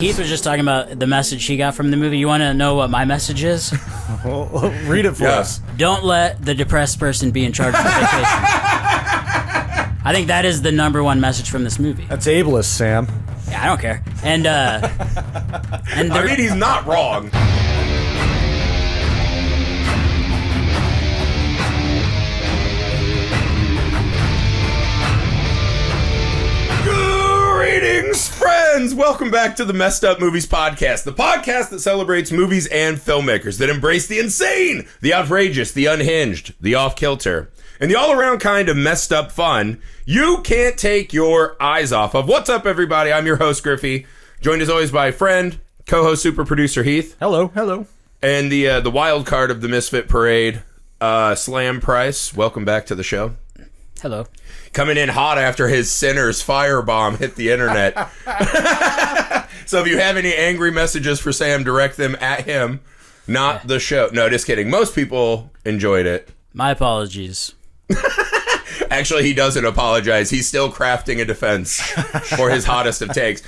Heath was just talking about the message he got from the movie. You want to know what my message is? Well, read it for us. Don't let the depressed person be in charge of the vacation. I think that is the number one message from this movie. That's ableist, Sam. Yeah, I don't care. And I mean, he's not wrong. Greetings, friends! Welcome back to the Messed Up Movies Podcast, the podcast that celebrates movies and filmmakers that embrace the insane, the outrageous, the unhinged, the off-kilter, and the all-around kind of messed up fun you can't take your eyes off of. What's up, everybody? I'm your host, Griffey, joined as always by friend, co-host, super producer Heath. Hello. And the wild card of the Misfit Parade, Slam Price. Welcome back to the show. hello. Coming in hot after his Sinners firebomb hit the internet. So if you have any angry messages for Sam, direct them at him, not the show. No, just kidding. Most people enjoyed it. My apologies. Actually, he doesn't apologize. He's still crafting a defense for his hottest of takes.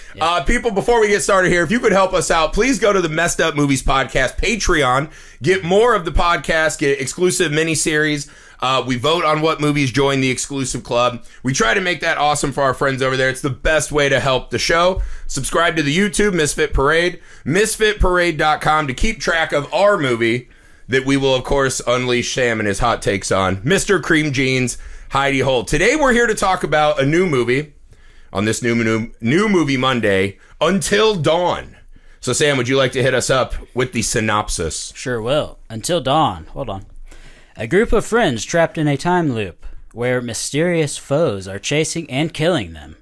People, before we get started here, if you could help us out, please go to the Messed Up Movies Podcast Patreon. Get more of the podcast, get exclusive mini-series. We vote on what movies join the exclusive club. We try to make that awesome for our friends over there. It's the best way to help the show. Subscribe to the YouTube, Misfit Parade. MisfitParade.com to keep track of our movie that we will, of course, unleash Sam and his hot takes on. Mr. Cream Jeans, Heidi Holt. Today we're here to talk about a new movie on this new movie Monday, Until Dawn. So, Sam, would you like to hit us up with the synopsis? Sure will. Until Dawn. Hold on. A group of friends trapped in a time loop where mysterious foes are chasing and killing them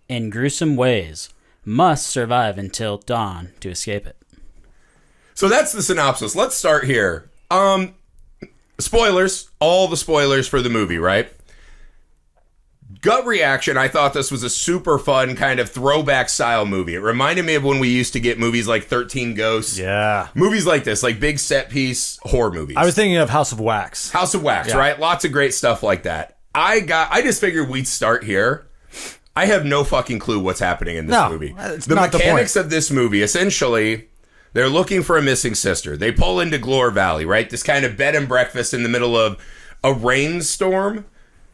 in gruesome ways must survive until dawn to escape it. So that's the synopsis. Let's start here. Spoilers. All the spoilers for the movie, right? Gut reaction, I thought this was a super fun kind of throwback style movie. It reminded me of when we used to get movies like 13 Ghosts. Yeah. Movies like this, like big set piece horror movies. I was thinking of House of Wax. House of Wax, right? Lots of great stuff like that. I just figured we'd start here. I have no fucking clue what's happening in this movie. It's The not mechanics the of this movie, essentially, they're looking for a missing sister. They pull into Glore Valley, right? This kind of bed and breakfast in the middle of a rainstorm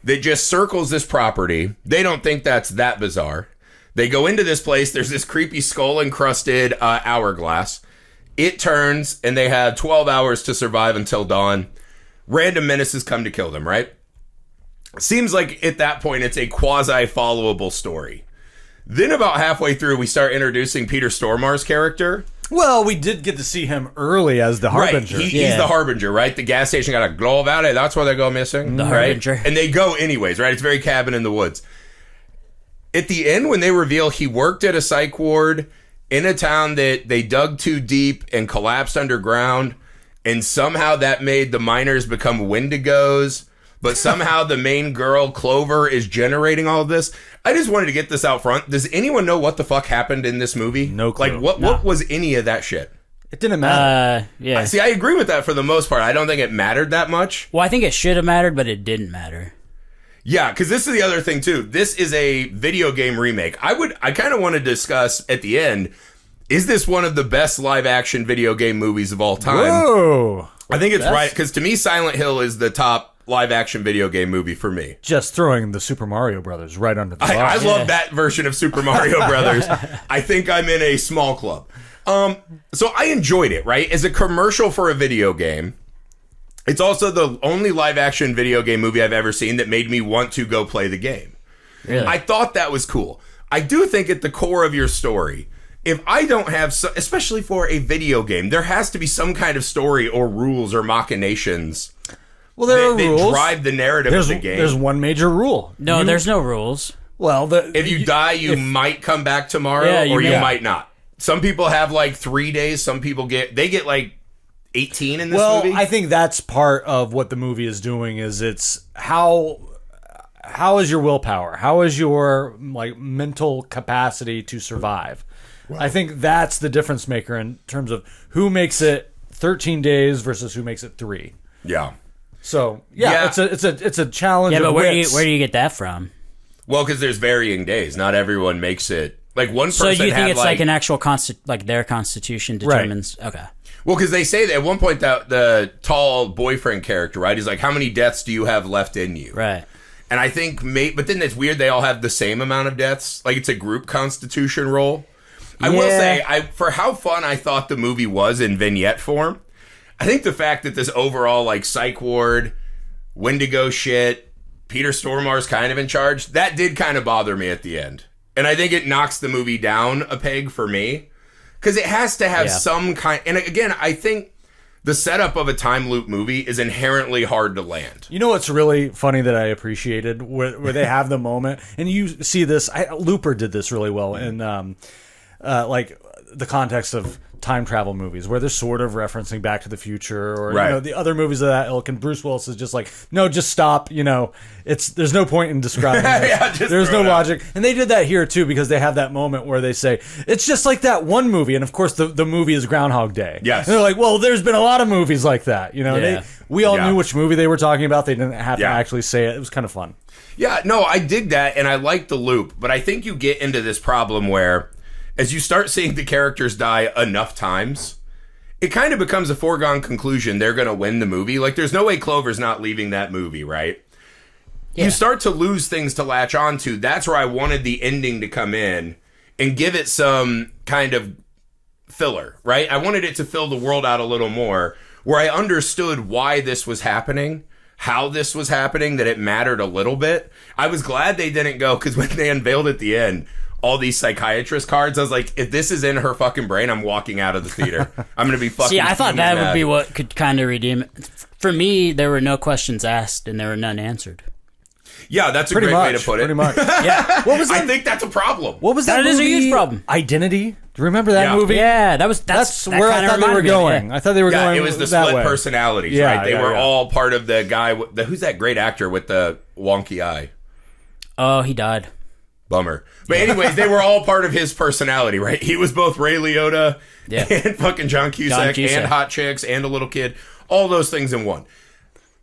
that just circles this property. They don't think that's that bizarre. They go into this place. There's this creepy skull-encrusted hourglass. It turns, and they have 12 hours to survive until dawn. Random menaces come to kill them, right? Seems like at that point, it's a quasi-followable story. Then about halfway through, we start introducing Peter Stormare's character. Well, we did get to see him early as the Harbinger. Right. He's the Harbinger, right? The gas station got a Glore Valley. That's where they go missing. The right? Harbinger. And they go anyways, right? It's very cabin in the woods. At the end, when they reveal he worked at a psych ward in a town that they dug too deep and collapsed underground, and somehow that made the miners become Wendigos, but somehow the main girl, Clover, is generating all of this. I just wanted to get this out front. Does anyone know what the fuck happened in this movie? No clue. Like, what was any of that shit? It didn't matter. Yeah. See, I agree with that for the most part. I don't think it mattered that much. Well, I think it should have mattered, but it didn't matter. Yeah, because this is the other thing, too. This is a video game remake. I kind of want to discuss at the end, is this one of the best live-action video game movies of all time? Whoa. I think it's right, because to me, Silent Hill is the top live-action video game movie for me. Just throwing the Super Mario Brothers right under the bus. I love that version of Super Mario Brothers. I think I'm in a small club. So I enjoyed it, right? As a commercial for a video game, it's also the only live-action video game movie I've ever seen that made me want to go play the game. Really? I thought that was cool. I do think at the core of your story, if I don't have, especially for a video game, there has to be some kind of story or rules or machinations. Well, there are that rules. drive the narrative of the game. There's one major rule. No, there's no rules. Well, if you die, you might come back tomorrow, or you might not. Some people have like 3 days. Some people get like 18 in this movie. Well, I think that's part of what the movie is doing. Is it's how is your willpower? How is your like mental capacity to survive? Wow. I think that's the difference maker in terms of who makes it 13 days versus who makes it 3. Yeah. So it's a challenge. Yeah, but of where do wits. you get that from? Well, because there's varying days. Not everyone makes it Like one person So you think had it's like an actual like their constitution determines? Right. Okay. Well, because they say that at one point that the tall boyfriend character, right? He's like, how many deaths do you have left in you? Right. And I think, but then it's weird they all have the same amount of deaths. Like it's a group constitution roll. I will say, for how fun I thought the movie was in vignette form, I think the fact that this overall like psych ward, Wendigo shit, Peter Stormare's kind of in charge, that did kind of bother me at the end. And I think it knocks the movie down a peg for me. Because it has to have some kind... And again, I think the setup of a time loop movie is inherently hard to land. You know what's really funny that I appreciated? Where they have the moment, and you see this... Looper did this really well in like the context of time travel movies, where they're sort of referencing Back to the Future or right. You know, the other movies of that ilk, and Bruce Willis is just like, no, just stop. You know, there's no point in describing this. There's no logic. And they did that here too, because they have that moment where they say it's just like that one movie, and of course the movie is Groundhog Day. Yes, and they're like, well, there's been a lot of movies like that. You know, we all knew which movie they were talking about. They didn't have to actually say it. It was kind of fun. Yeah, no, I dig that, and I like the loop, but I think you get into this problem where, as you start seeing the characters die enough times, it kind of becomes a foregone conclusion they're going to win the movie. Like, there's no way Clover's not leaving that movie, right? Yeah. You start to lose things to latch onto. That's where I wanted the ending to come in and give it some kind of filler, right? I wanted it to fill the world out a little more, where I understood why this was happening, how this was happening, that it mattered a little bit. I was glad they didn't go, because when they unveiled at the end all these psychiatrist cards, I was like, if this is in her fucking brain, I'm walking out of the theater. I'm going to be fucking... See, I thought that would be what could kind of redeem it. For me, there were no questions asked and there were none answered. Yeah, that's a great way to put it. Pretty much. Yeah. What was that? I think that's a problem. What was that movie? That is a huge problem. Identity? Do you remember that movie? Yeah, that's where I thought they were going. I thought they were going. Yeah, it was the split personalities, right? They were all part of the guy. Who's that great actor with the wonky eye? Oh, he died. Bummer. But anyways, they were all part of his personality, right? He was both Ray Liotta and fucking John Cusack and hot chicks and a little kid. All those things in one.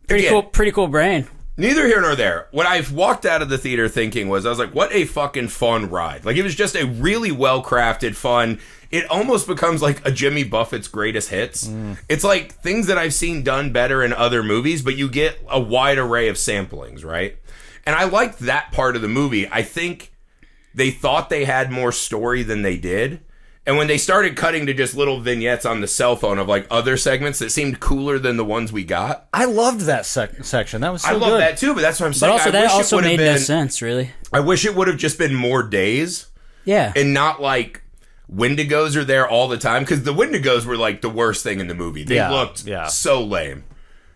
Pretty cool brain. Neither here nor there. What I've walked out of the theater thinking was, I was like, what a fucking fun ride. Like, it was just a really well-crafted, fun... It almost becomes like a Jimmy Buffett's greatest hits. It's like things that I've seen done better in other movies, but you get a wide array of samplings, right? And I liked that part of the movie. I think they thought they had more story than they did. And when they started cutting to just little vignettes on the cell phone of like other segments that seemed cooler than the ones we got. I loved that section. That was so good. I love that too, but that's what I'm saying. But also, that also made no sense, really. I wish it would have just been more days. Yeah. And not like Wendigos are there all the time. Because the Wendigos were like the worst thing in the movie. They looked so lame.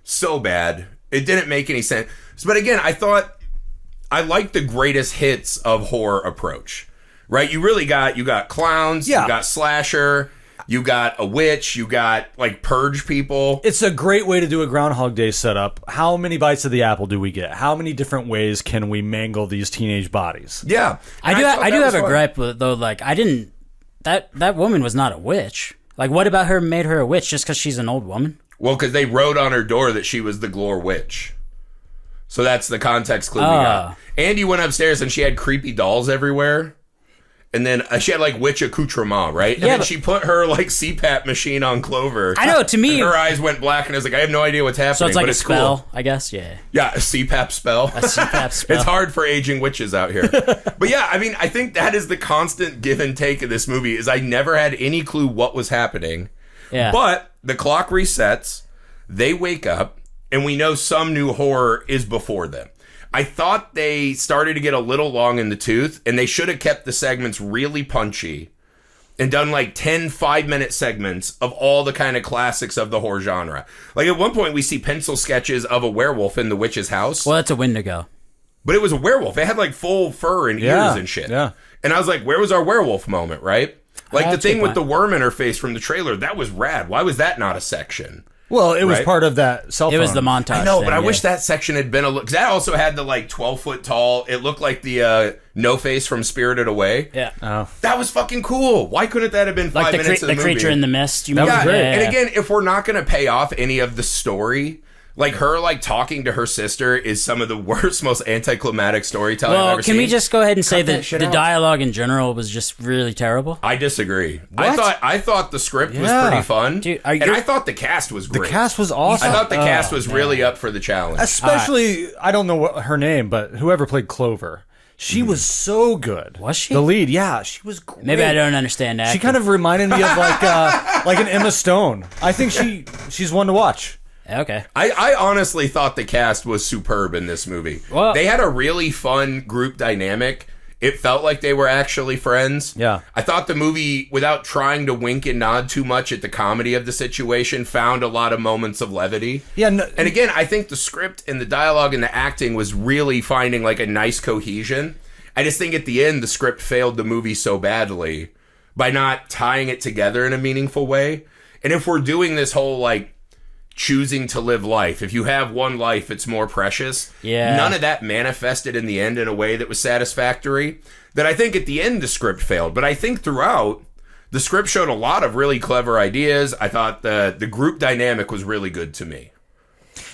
So bad. It didn't make any sense. But again, I liked the greatest hits of horror approach. Right? You got clowns, you got slasher, you got a witch, you got like purge people. It's a great way to do a Groundhog Day setup. How many bites of the apple do we get? How many different ways can we mangle these teenage bodies? Yeah. I do have a gripe with, though, like, that woman was not a witch. Like, what about her made her a witch just because she's an old woman? Well, because they wrote on her door that she was the Glore Witch. So that's the context clue we got. Andy went upstairs and she had creepy dolls everywhere. And then she had like witch accoutrement, right? And then she put her like CPAP machine on Clover. I know, to me, her eyes went black, and I was like, I have no idea what's happening. So it's like but a spell, cool. I guess. Yeah. Yeah, a CPAP spell. A CPAP spell. It's hard for aging witches out here. But yeah, I mean, I think that is the constant give and take of this movie. Is I never had any clue what was happening. Yeah. But the clock resets. They wake up, and we know some new horror is before them. I thought they started to get a little long in the tooth, and they should have kept the segments really punchy and done like 10 5-minute segments of all the kind of classics of the horror genre. Like at one point, we see pencil sketches of a werewolf in the witch's house. Well, that's a Wendigo. But it was a werewolf. It had like full fur and ears and shit. Yeah. And I was like, where was our werewolf moment, right? Like the thing with the worm in her face from the trailer, that was rad. Why was that not a section? Well, it was part of that cell phone. It was the montage. I know, but I wish that section had been a little... Because that also had the, like, 12-foot tall... It looked like the No-Face from Spirited Away. Yeah. Oh. That was fucking cool. Why couldn't that have been 5 minutes of the movie? The creature in the mist. That was great. And again, if we're not going to pay off any of the story Like her, like talking to her sister is some of the worst, most anticlimactic storytelling I've ever seen. Can we just go ahead and say that shit the out. dialogue in general was just really terrible? I disagree. I thought the script was pretty fun, Dude, and I thought the cast was The great. cast was awesome. I thought the cast was really up for the challenge. Especially, I don't know what her name, but whoever played Clover. She was so good. Was she? The lead, yeah. She was great. Maybe I don't understand that. She kind of reminded me of like an Emma Stone. I think she's one to watch. Okay. I honestly thought the cast was superb in this movie. Well- They had a really fun group dynamic. It felt like they were actually friends. Yeah. I thought the movie, without trying to wink and nod too much at the comedy of the situation, found a lot of moments of levity. Yeah, And again, I think the script and the dialogue and the acting was really finding like a nice cohesion. I just think at the end, the script failed the movie so badly by not tying it together in a meaningful way. And if we're doing this whole like choosing to live life, if you have one life, it's more precious. Yeah. None of that manifested in the end in a way that was satisfactory. That I think at the end the script failed. But I think throughout, the script showed a lot of really clever ideas. I thought the group dynamic was really good to me.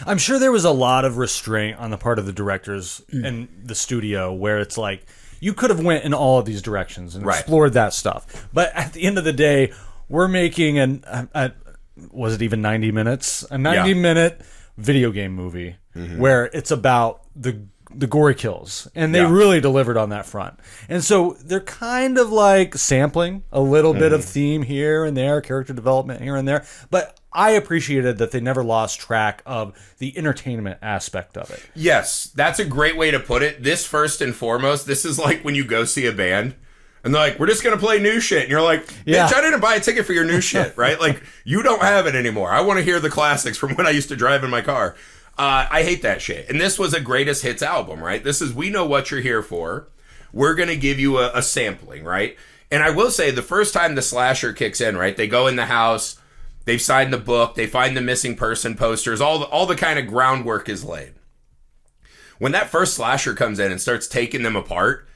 I'm sure there was a lot of restraint on the part of the directors and the studio where it's like, you could have went in all of these directions and explored that stuff. But at the end of the day, we're making was it even 90 minutes? A 90-minute video game movie where it's about the gory kills. And they really delivered on that front. And so they're kind of like sampling a little bit of theme here and there, character development here and there. But I appreciated that they never lost track of the entertainment aspect of it. Yes, that's a great way to put it. This, first and foremost, this is like when you go see a band and they're like, we're just going to play new shit. And you're like, bitch, I didn't buy a ticket for your new shit, right? Like, you don't have it anymore. I want to hear the classics from when I used to drive in my car. I hate that shit. And this was a greatest hits album, right? This is, we know what you're here for. We're going to give you a sampling, right? And I will say, the first time the slasher kicks in, right? They go in the house, they've signed the book, they find the missing person posters, all the kind of groundwork is laid. When that first slasher comes in and starts taking them apart,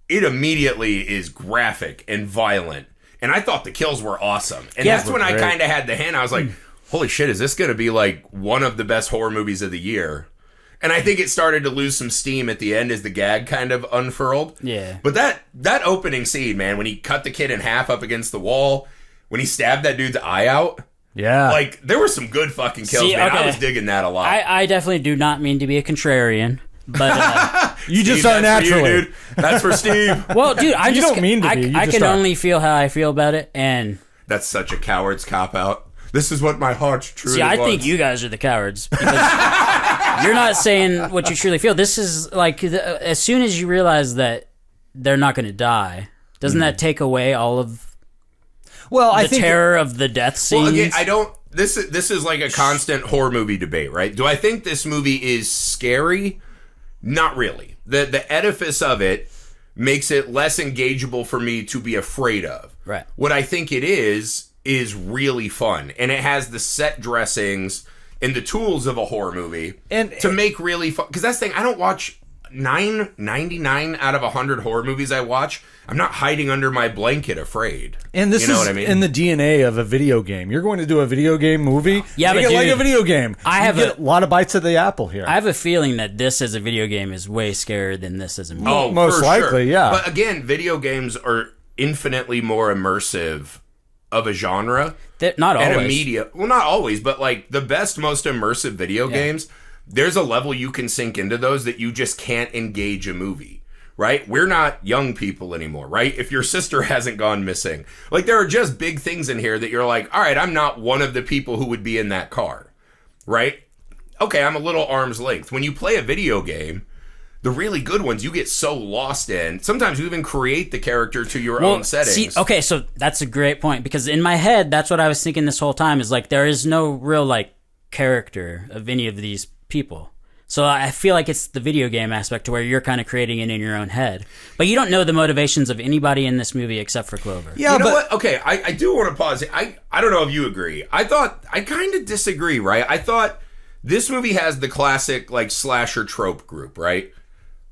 it immediately is graphic and violent. And I thought the kills were awesome. And that's when I kind of had the hint. I was like, holy shit, is this going to be like one of the best horror movies of the year? And I think it started to lose some steam at the end as the gag kind of unfurled. Yeah. But that opening scene, man, when he cut the kid in half up against the wall, when he stabbed that dude's eye out. Yeah. Like, there were some good fucking kills, man. I was digging that a lot. I definitely do not mean to be a contrarian. But you just Steve, are that's for you, naturally. dude. That's for Steve. well, dude, I You just don't mean to be. You I just can are. only feel how I feel about it, and That's such a coward's cop-out. This is what my heart truly see, I wants. think you guys are the cowards because you're not saying what you truly feel. This is like as soon as you realize that they're not going to die, doesn't that take away all of I the think terror of the death scenes? Well, again, I don't. This is like a constant horror movie debate, right? Do I think this movie is scary? Not really. The edifice of it makes it less engageable for me to be afraid of. Right. What I think it is really fun, and it has the set dressings and the tools of a horror movie And- to make really fun. Because that's the thing, I don't watch 99 out of 100 horror movies I watch. I'm not hiding under my blanket afraid. And this you know is what I mean? in the DNA of a video game. You're going to do a video game movie. Yeah, make but it like dude, a video game. I have you get a lot of bites of the apple here. I have a feeling that this as a video game is way scarier than this as a movie. Oh, most for likely, sure. yeah. But again, video games are infinitely more immersive of a genre Not and always. a media. Well, not always, but like the best, most immersive video games, there's a level you can sink into those that you just can't engage a movie. Right? We're not young people anymore, right? If your sister hasn't gone missing, like there are just big things in here that you're like, all right, I'm not one of the people who would be in that car, right? Okay, I'm a little arm's length. When you play a video game, the really good ones you get so lost in. Sometimes you even create the character to your own settings. See, okay, so that's a great point because in my head, that's what I was thinking this whole time is like there is no real like character of any of these people. So I feel like it's the video game aspect to where you're kind of creating it in your own head. But you don't know the motivations of anybody in this movie except for Clover. Yeah, You know but what? Okay, I do want to pause. I don't know if you agree. I kind of disagree, right? I thought this movie has the classic, like, slasher trope group, right?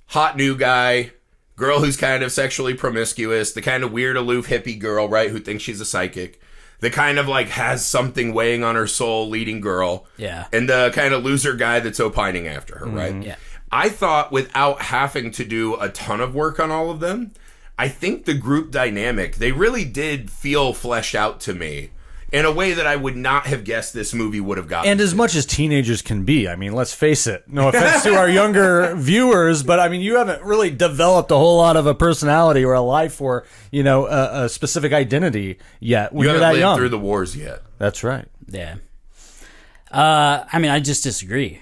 Hot new guy, girl who's kind of sexually promiscuous, the kind of weird, aloof hippie girl, right, who thinks she's a psychic. the kind of like has something weighing on her soul leading girl. Yeah. And the kind of loser guy that's opining after her, right? Yeah. I thought without having to do a ton of work on all of them, I think the group dynamic, they really did feel fleshed out to me in a way that I would not have guessed this movie would have gotten. And as much as teenagers can be, I mean, let's face it. No offense to our younger viewers, but I mean, you haven't really developed a whole lot of a personality or a life or, you know, a specific identity yet when you you're haven't that lived young. through the wars yet. That's right. Yeah. I mean, I just disagree.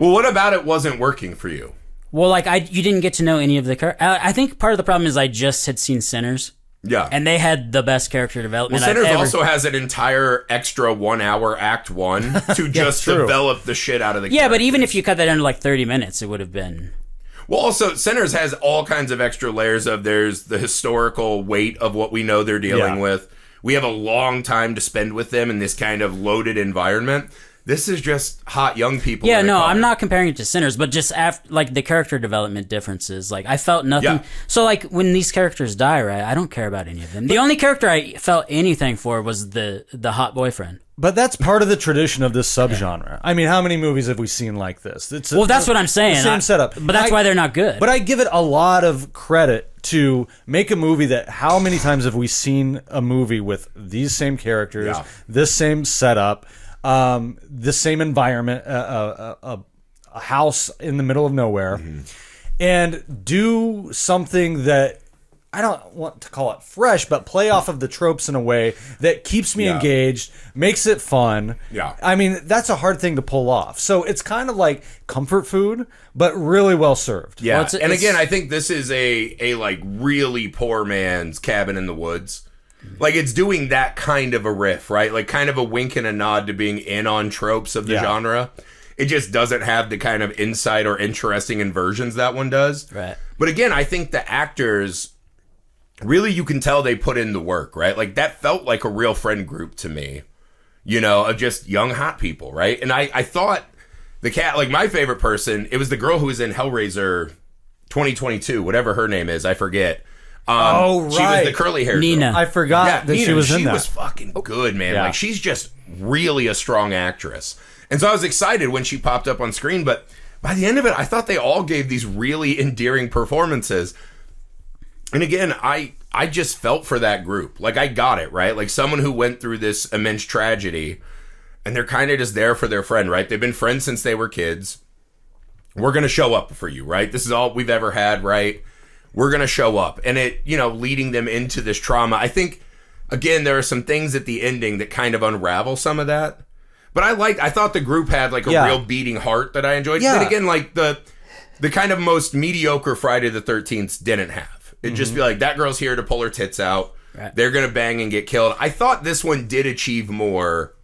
Well, what about it wasn't working for you? Well, like, you didn't get to know any of the I think part of the problem is I just had seen Sinners. Yeah. And they had the best character development. Well, Sinners also has an entire extra 1 hour act 1 to just develop the shit out of the characters. But even if you cut that into like 30 minutes, it would have been... Well, also, Sinners has all kinds of extra layers of there's the historical weight of what we know they're dealing with. We have a long time to spend with them in this kind of loaded environment. This is just hot young people. Yeah, no, I'm not comparing it to Sinners, but just like the character development differences. Like, I felt nothing. Yeah. So, like, when these characters die, right, I don't care about any of them. The only character I felt anything for was the hot boyfriend. But that's part of the tradition of this subgenre. Yeah. I mean, how many movies have we seen like this? That's what I'm saying. The same setup. But that's why they're not good. But I give it a lot of credit to make a movie that how many times have we seen a movie with these same characters, this same setup, this same environment, a house in the middle of nowhere, and do something that I don't want to call it fresh, but play off of the tropes in a way that keeps me engaged, makes it fun. Yeah. I mean, that's a hard thing to pull off. So it's kind of like comfort food, but really well served. Yeah. Well, and again, I think this is a like really poor man's Cabin in the Woods. Like, it's doing that kind of a riff, right? Like, kind of a wink and a nod to being in on tropes of the genre. It just doesn't have the kind of insight or interesting inversions that one does. Right. But again, I think the actors, really, you can tell they put in the work, right? Like, that felt like a real friend group to me, you know, of just young, hot people, right? And I thought the cat, like, my favorite person, it was the girl who was in Hellraiser 2022, whatever her name is, I forget. Right. She was the curly hair Nina. girl. I forgot that Nina, she was in that. She was fucking good, man. Yeah. Like, she's just really a strong actress. And so I was excited when she popped up on screen, but by the end of it, I thought they all gave these really endearing performances. And again, I just felt for that group. Like, I got it, right? Like, someone who went through this immense tragedy, and they're kind of just there for their friend, right? They've been friends since they were kids. We're going to show up for you, right? This is all we've ever had, right? We're going to show up. And it, you know, leading them into this trauma. I think, again, there are some things at the ending that kind of unravel some of that. But I thought the group had, like, a real beating heart that I enjoyed. Yeah. But again, like, the kind of most mediocre Friday the 13th didn't have. It'd just be like, that girl's here to pull her tits out. Right. They're going to bang and get killed. I thought this one did achieve more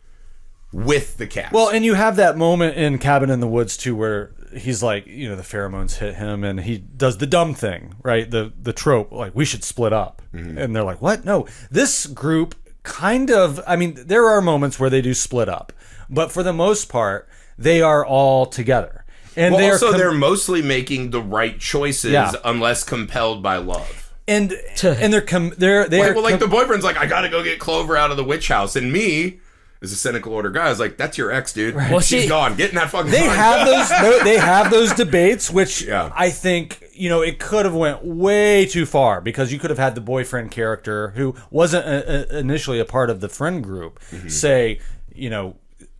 with the cast. Well, and you have that moment in Cabin in the Woods, too, where he's like, you know, the pheromones hit him and he does the dumb thing, right? The trope, like, we should split up. And they're like, what? No. This group kind of, I mean, there are moments where they do split up. But for the most part, they are all together. And well, they're mostly making the right choices unless compelled by love. And they're the boyfriend's like, I gotta go get Clover out of the witch house, and me, as a cynical older guy, is like, that's your ex, dude. Right. Well, she's gone. Get in that fucking. They have those debates, which I think, you know, it could have went way too far, because you could have had the boyfriend character who wasn't initially a part of the friend group say, you know,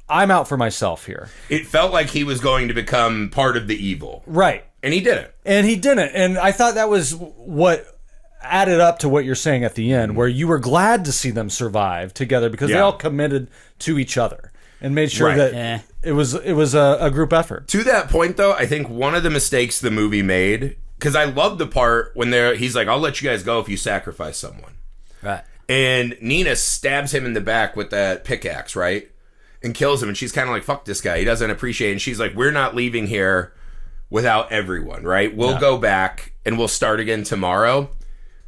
I'm out for myself here. It felt like he was going to become part of the evil. Right. And he didn't. And I thought that was what added up to what you're saying at the end, where you were glad to see them survive together because they all committed to each other and made sure that it was a group effort. To that point, though, I think one of the mistakes the movie made, because I love the part when he's like, I'll let you guys go if you sacrifice someone. Right. And Nina stabs him in the back with that pickaxe, right? And kills him, and she's kind of like, fuck this guy, he doesn't appreciate it. And she's like, we're not leaving here without everyone, right? We'll go back and we'll start again tomorrow.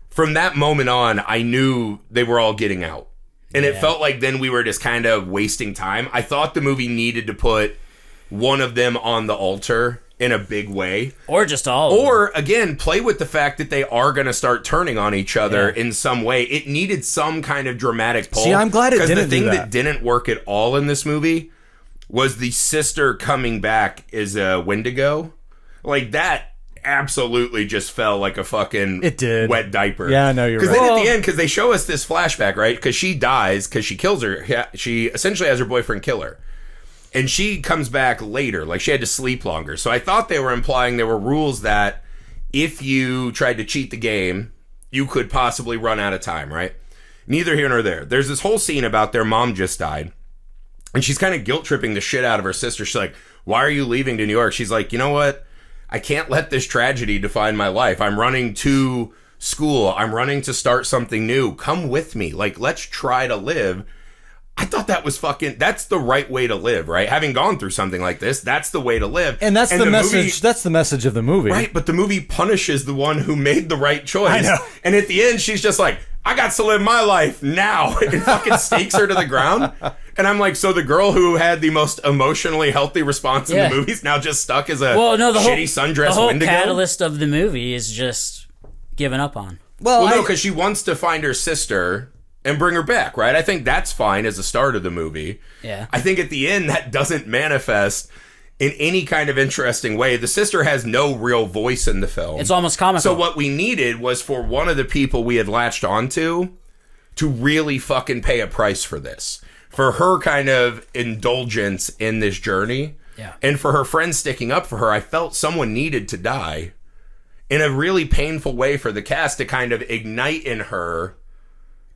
From that moment on, I knew they were all getting out. And it felt like then we were just kind of wasting time. I thought the movie needed to put one of them on the altar in a big way. Or just all of them. Or, again, play with the fact that they are going to start turning on each other in some way. It needed some kind of dramatic pull. See, I'm glad it didn't do that. Because the thing that didn't work at all in this movie was the sister coming back as a Wendigo. Like, that absolutely just fell like a fucking wet diaper. Yeah, I know, you're right. Because then at the end, because they show us this flashback, right? Because she dies, because she kills her. She essentially has her boyfriend kill her. And she comes back later. Like, she had to sleep longer. So I thought they were implying there were rules that if you tried to cheat the game, you could possibly run out of time, right? Neither here nor there. There's this whole scene about their mom just died. And she's kind of guilt-tripping the shit out of her sister. She's like, why are you leaving to New York? She's like, you know what? I can't let this tragedy define my life. I'm running to school. I'm running to start something new. Come with me. Like, let's try to live. I thought that was that's the right way to live, right? Having gone through something like this, that's the way to live. And that's the message. That's the message of the movie. Right, but the movie punishes the one who made the right choice. I know. And at the end, she's just like, I got to live my life now. And fucking stakes her to the ground. And I'm like, so the girl who had the most emotionally healthy response in the movie is now just stuck as a shitty sundress The whole Wendigo? catalyst of the movie is just giving up on. Well, no, because she wants to find her sister and bring her back, right? I think that's fine as the start of the movie. Yeah. I think at the end, that doesn't manifest in any kind of interesting way. The sister has no real voice in the film. It's almost comical. So what we needed was for one of the people we had latched onto to really fucking pay a price for this. For her kind of indulgence in this journey. Yeah. And for her friends sticking up for her, I felt someone needed to die in a really painful way for the cast to kind of ignite in her,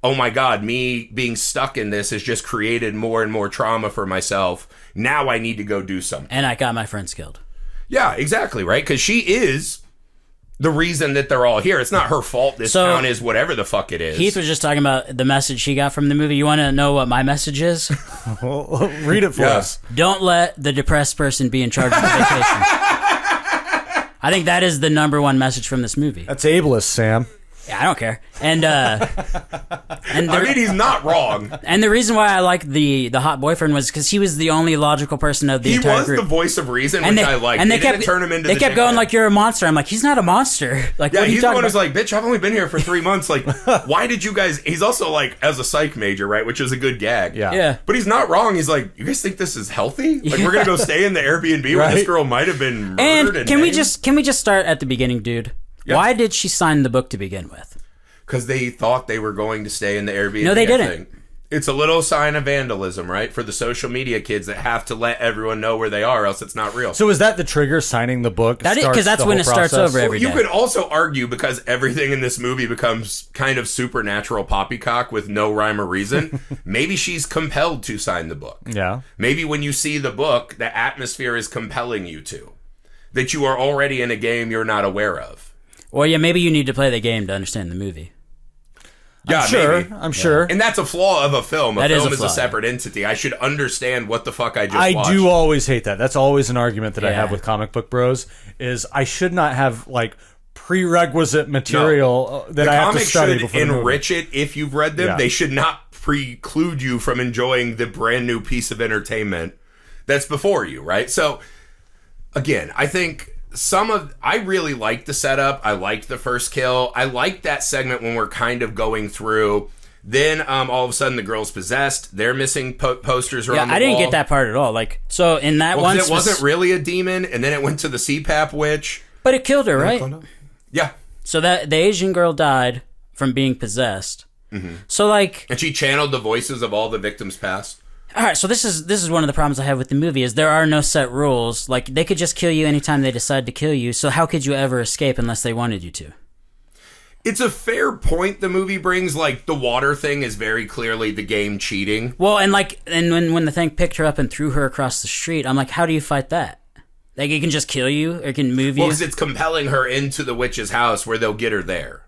oh my God, me being stuck in this has just created more and more trauma for myself. Now I need to go do something. And I got my friends killed. Yeah, exactly, right? Because she is the reason that they're all here. It's not her fault this town is whatever the fuck it is. Heath was just talking about the message he got from the movie. You want to know what my message is? Well, read it for us. Don't let the depressed person be in charge of the vacation. I think that is the number one message from this movie. That's ableist, Sam. Yeah, I don't care. And I mean, he's not wrong. And the reason why I like the hot boyfriend was because he was the only logical person of the entire group. He was the voice of reason, which I liked. And they didn't turn him into. They kept going like, "You're a monster." I'm like, he's not a monster. Like, yeah, what are you he's the talking one about? who's like, "Bitch, I've only been here for 3 months. Like, why did you guys?" He's also like, as a psych major, right, which is a good gag. Yeah. But he's not wrong. He's like, "You guys think this is healthy? Like, we're gonna go stay in the Airbnb where this girl might have been murdered." And can we just start at the beginning, dude? Yeah. Why did she sign the book to begin with? Because they thought they were going to stay in the Airbnb. No, they didn't. I think. It's a little sign of vandalism, right? For the social media kids that have to let everyone know where they are, else it's not real. So is that the trigger, signing the book? Because that's when it starts over every day. You could also argue, because everything in this movie becomes kind of supernatural poppycock with no rhyme or reason, maybe she's compelled to sign the book. Yeah. Maybe when you see the book, the atmosphere is compelling you to. That you are already in a game you're not aware of. Well, yeah, maybe you need to play the game to understand the movie. Yeah, I'm sure. And that's a flaw of a film. A film is flaw. a separate entity. I should understand what the fuck I just watched. I do always hate that. That's always an argument that I have with comic book bros, is I should not have, like, prerequisite material that I have to study before the movie. The comics should enrich it if you've read them. Yeah. They should not preclude you from enjoying the brand new piece of entertainment that's before you, right? So, again, I think... I really liked the setup. I liked the first kill. I liked that segment when we're kind of going through. Then all of a sudden the girl's possessed. They're missing posters around the wall. I didn't get that part at all. Like, so in that one, it wasn't really a demon, and then it went to the CPAP Witch. But it killed her, right? Yeah. So that the Asian girl died from being possessed. Mm-hmm. So like, and she channeled the voices of all the victims past. All right, so this is one of the problems I have with the movie is there are no set rules. Like, they could just kill you anytime they decide to kill you, so how could you ever escape unless they wanted you to? It's a fair point the movie brings. Like, the water thing is very clearly the game cheating. Well, and when the thing picked her up and threw her across the street, I'm like, how do you fight that? Like, it can just kill you, or it can move you? Well, because it's compelling her into the witch's house where they'll get her there,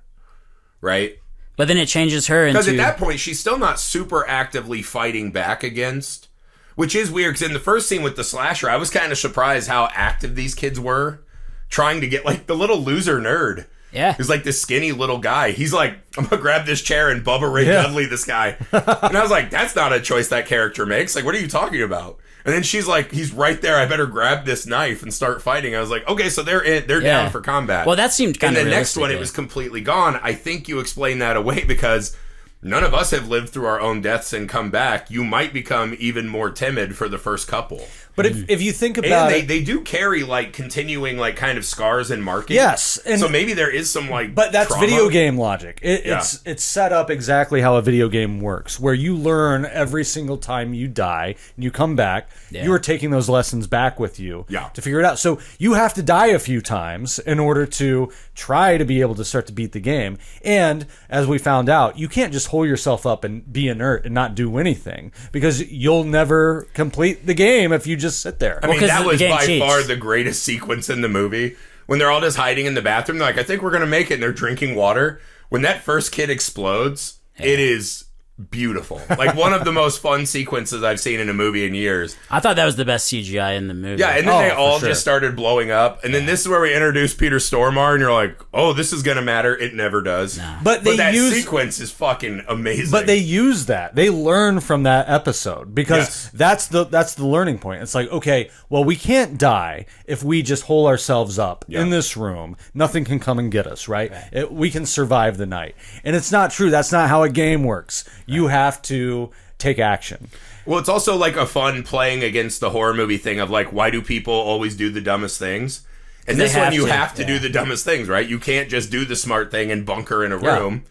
right? But then it changes her into... Because at that point, she's still not super actively fighting back against, which is weird, because in the first scene with the slasher, I was kind of surprised how active these kids were, trying to get, like, the little loser nerd Yeah. He's like this skinny little guy. He's like, I'm gonna grab this chair and Bubba Ray Dudley this guy. And I was like, that's not a choice that character makes. Like, what are you talking about? And then she's like, he's right there. I better grab this knife and start fighting. I was like, okay, so they're down for combat. Well, that seemed kind of And the next one, realistic, it was completely gone. I think you explained that away because none of us have lived through our own deaths and come back. You might become even more timid for the first couple. But if you think about and they do carry like continuing like kind of scars and markings. Yes, and so maybe there is some like but that's trauma. video game logic. It's set up exactly how a video game works, where you learn every single time you die and you come back. Yeah. You are taking those lessons back with you Yeah. to figure it out. So you have to die a few times in order to try to be able to start to beat the game. And as we found out, you can't just hold yourself up and be inert and not do anything, because you'll never complete the game if you just sit there. I mean, 'cause that the was game by cheats. far the greatest sequence in the movie. When they're all just hiding in the bathroom, they're like, I think we're going to make it, and they're drinking water. When that first kid explodes, it is beautiful. Like, one of the most fun sequences I've seen in a movie in years. I thought that was the best CGI in the movie. Yeah, and then they for all sure. just started blowing up. And then this is where we introduce Peter Stormare, and you're like, oh, this is going to matter. It never does. But they that use sequence is fucking amazing. But they use that. They learn from that episode, because Yes. that's the learning point. It's like, okay, well, we can't die if we just hole ourselves up in this room. Nothing can come and get us, right? We can survive the night. And it's not true. That's not how a game works. You have to take action. Well, it's also like a fun playing against the horror movie thing of like, why do people always do the dumbest things? And They this one, have you to, have to do the dumbest things, right? You can't just do the smart thing and bunker in a room,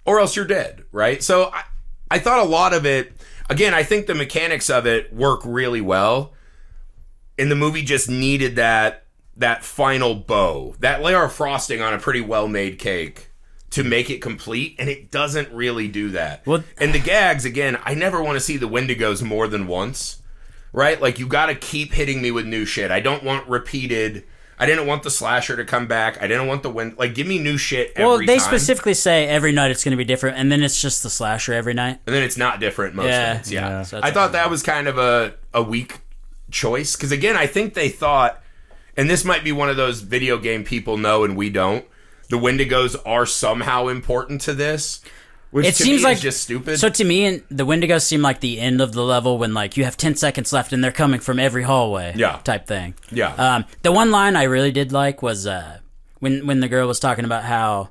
or else you're dead, right? So I thought a lot of it, again, I think the mechanics of it work really well. And the movie just needed that final bow, that layer of frosting on a pretty well-made cake to make it complete, and it doesn't really do that. Well, and the gags, again, I never want to see the Wendigos more than once, right? Like, you got to keep hitting me with new shit. I don't want repeated. I didn't want the slasher to come back. I didn't want the like, give me new shit every time. Well, they specifically say every night it's going to be different, and then it's just the slasher every night. And then it's not different most nights. Yeah. So I thought that was kind of a weak choice, because, again, I think they thought, and this might be one of those video game people know and we don't, the Wendigos are somehow important to this, which It to seems me like is just stupid. So to me, the Wendigos seem like the end of the level when like you have 10 seconds left and they're coming from every hallway. Yeah. Type thing. Yeah. The one line I really did like was when the girl was talking about how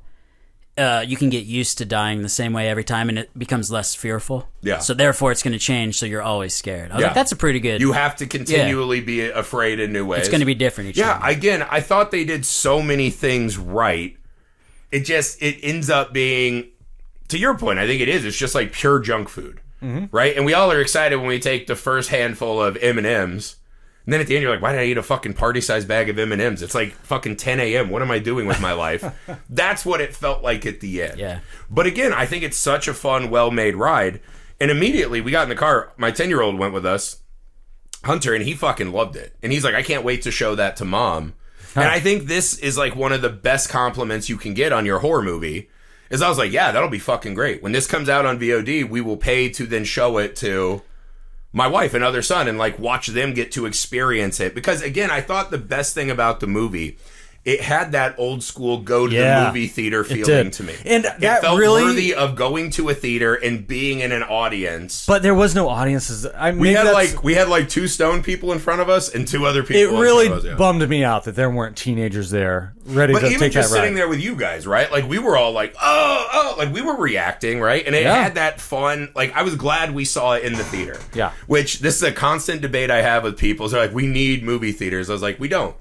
you can get used to dying the same way every time and it becomes less fearful. Yeah. So therefore it's going to change, so you're always scared. I was Yeah. like, that's a pretty good. You have to continually be afraid in new ways. It's going to be different each Yeah, time. again, I thought they did so many things right. It ends up being, to your point, I think it is. It's just like pure junk food, right? And we all are excited when we take the first handful of M&Ms. And then at the end, you're like, why did I eat a fucking party-sized bag of M&Ms? It's like fucking 10 a.m. What am I doing with my life? That's what it felt like at the end. Yeah. But again, I think it's such a fun, well-made ride. And immediately, we got in the car. My 10-year-old went with us, Hunter, and he fucking loved it. And he's like, I can't wait to show that to Mom. And I think this is like one of the best compliments you can get on your horror movie. Is I was like, yeah, that'll be fucking great. When this comes out on VOD, we will pay to then show it to my wife and other son and like watch them get to experience it. Because again, I thought the best thing about the movie, it had that old school go to the movie theater feeling to me. And it that felt really worthy of going to a theater and being in an audience. But there was no audiences. We had like two stone people in front of us and two other people. It really in front of us, bummed me out that there weren't teenagers there ready But to even take just that ride. sitting there with you guys, right? Like, we were all like, oh, like we were reacting, right? And it had that fun, like, I was glad we saw it in the theater. Yeah. Which, this is a constant debate I have with people. So, like, we need movie theaters. I was like, we don't.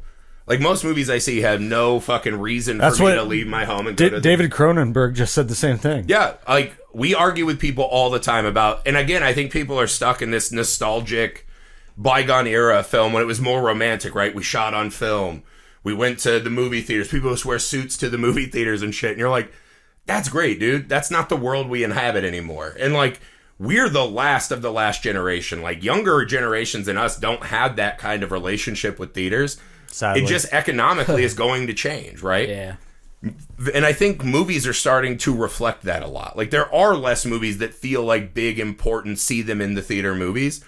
Like, most movies I see have no fucking reason for me to leave my home and go to David Cronenberg just said the same thing. Yeah, like, we argue with people all the time about, and again, I think people are stuck in this nostalgic bygone era film when it was more romantic, right? We shot on film. We went to the movie theaters. People just wear suits to the movie theaters and shit. And you're like, that's great, dude. That's not the world we inhabit anymore. And like, we're the last of the last generation. Like, younger generations than us don't have that kind of relationship with theaters. Sadly. It just economically is going to change, right? Yeah. And I think movies are starting to reflect that a lot. Like, there are less movies that feel like big, important, see them in the theater movies.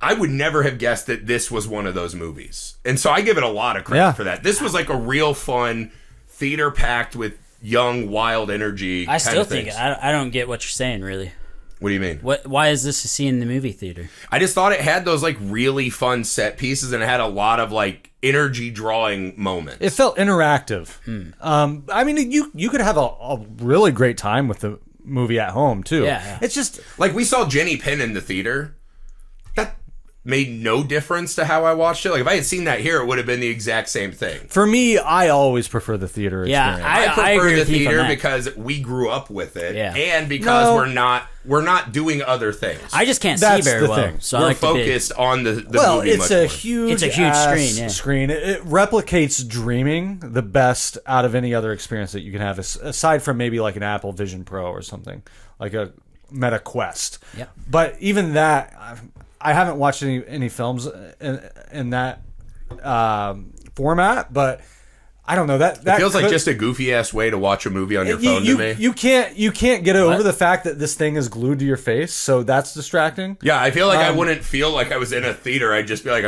I would never have guessed that this was one of those movies. And so I give it a lot of credit for that. This was like a real fun theater packed with young, wild energy. I still think things. I don't get what you're saying, really. What do you mean? Why is this a scene in the movie theater? I just thought it had those like really fun set pieces, and it had a lot of like energy drawing moments. It felt interactive. I mean, you could have a really great time with the movie at home too. Yeah. It's just like we saw Jenny Pin in the theater. That made no difference to how I watched it. Like if I had seen that here, it would have been the exact same thing. for me. I always prefer the theater experience. Yeah, I prefer agree the with you on theater that. because we grew up with it, Yeah. and because No. we're not doing other things. I just can't see That's very the well, thing. so I we're like to be- focused on the well, movie it's much a more. huge, It's a huge ass screen, yeah. screen. It replicates dreaming the best out of any other experience that you can have, aside from maybe like an Apple Vision Pro or something, like a Meta Quest. Yep. But even that, I haven't watched any films in that format, but I don't know that It feels like could- just a goofy ass way to watch a movie on your phone you, to me. you can't get over the fact that this thing is glued to your face, so that's distracting. Yeah, I feel like I wouldn't feel like I was in a theater. I'd just be like,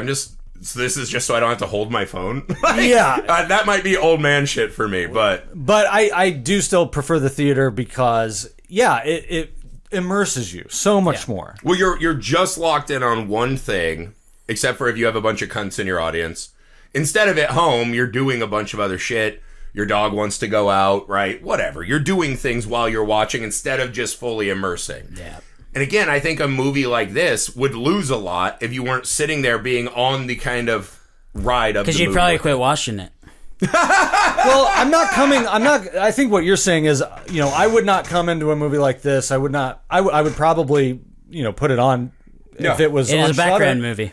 so this is just so I don't have to hold my phone. Like, Yeah. that might be old man shit for me, but I do still prefer the theater because it immerses you so much more. well, you're just locked in on one thing, except for if you have a bunch of cunts in your audience. Instead of at home, you're doing a bunch of other shit. Your dog wants to go out, right? Whatever. You're doing things while you're watching instead of just fully immersing. Yeah. And again, I think a movie like this would lose a lot if you weren't sitting there being on the kind of ride of the Because you'd movie probably with quit it. watching it. Well, I think what you're saying is, I would not come into a movie like this. I would not. I would probably, put it on if it was It on is a background Shudder. movie.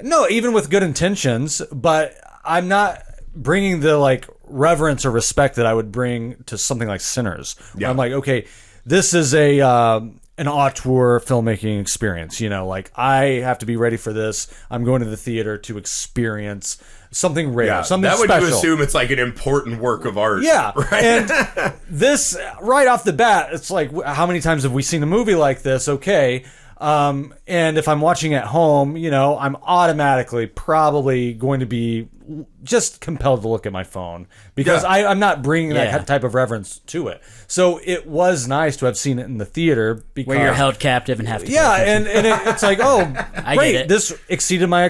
No, even with good intentions, but I'm not bringing the like reverence or respect that I would bring to something like Sinners. Where Yeah. I'm like, okay, this is an auteur filmmaking experience. Like I have to be ready for this. I'm going to the theater to experience something rare, Yeah, something that would special. you assume it's like an important work of art. Yeah, right? and this right off the bat, it's like, how many times have we seen a movie like this? Okay, and if I'm watching at home, I'm automatically probably going to be just compelled to look at my phone because Yeah. I'm not bringing Yeah. that type of reverence to it. So it was nice to have seen it in the theater because Where you're held captive and have to. pay yeah, attention. and it's like, oh, I great, get it. this exceeded my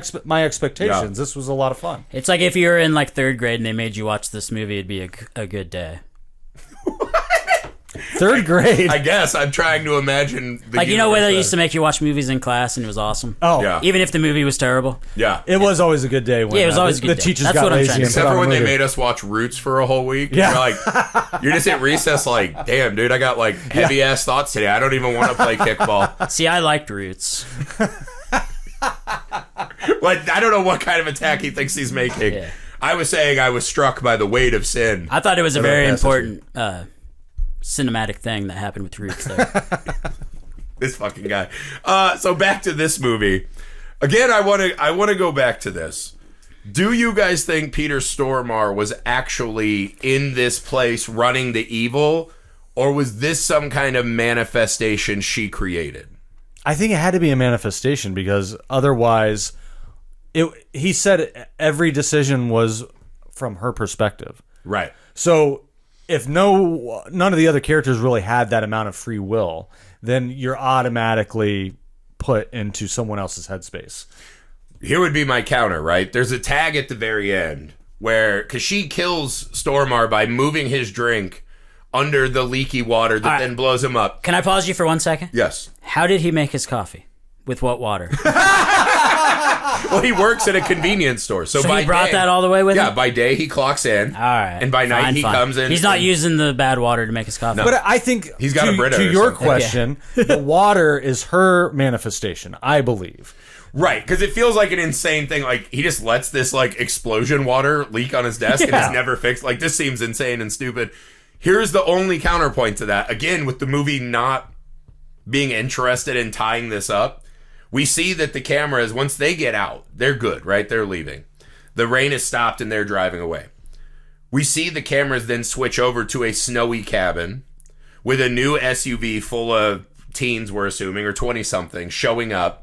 expectations. Yeah. This was a lot of fun. It's like if you were in like third grade and they made you watch this movie, it'd be a good day. Third grade. I guess I'm trying to imagine. The Like, where they universe used to make you watch movies in class and it was awesome. Oh, Yeah. Even if the movie was terrible. Yeah. It was always a good day when Yeah, it was always a good the day. teachers That's got what I'm lazy trying to and say. Except put for on when a they movie. made us watch Roots for a whole week. Yeah. You're like, you're just at recess like, damn, dude, I got like heavy ass thoughts today. I don't even want to play kickball. See, I liked Roots. Like, I don't know what kind of attack he thinks he's making. Yeah. I was saying I was struck by the weight of sin. I thought it was a That very passage. important cinematic thing that happened with Roots there. This fucking guy. So back to this movie. Again, I want to go back to this. Do you guys think Peter Stormare was actually in this place running the evil, or was this some kind of manifestation she created? I think it had to be a manifestation because otherwise, he said every decision was from her perspective. Right. So if none of the other characters really had that amount of free will, then you're automatically put into someone else's headspace. Here would be my counter, right? There's a tag at the very end where, because she kills Stormare by moving his drink under the leaky water that All right. then blows him up. Can I pause you for 1 second? Yes. How did he make his coffee? With what water? Well, he works at a convenience store. So, So by he brought day, that all the way with Yeah, him? by day he clocks in. All right. And by night he comes in. He's not and- using the bad water to make his coffee. No. But I think He's got a Brita to or your something. question, the water is her manifestation, I believe. Right, because it feels like an insane thing. Like, he just lets this, like, explosion water leak on his desk and Yeah. it's never fixed. Like, this seems insane and stupid. Here's the only counterpoint to that. Again, with the movie not being interested in tying this up, we see that the cameras, once they get out, they're good, right? They're leaving. The rain has stopped and they're driving away. We see the cameras then switch over to a snowy cabin with a new SUV full of teens, we're assuming, or 20-something, showing up.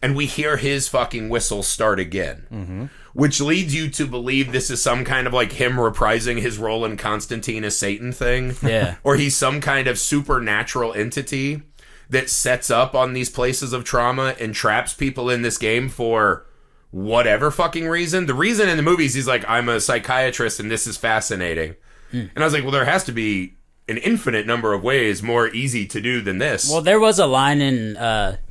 and we hear his fucking whistle start again, which leads you to believe this is some kind of like him reprising his role in Constantine as Satan thing. Yeah. Or he's some kind of supernatural entity that sets up on these places of trauma and traps people in this game for whatever fucking reason. The reason in the movies he's like, I'm a psychiatrist and this is fascinating. And I was like, well, there has to be an infinite number of ways more easy to do than this. Well, there was a line in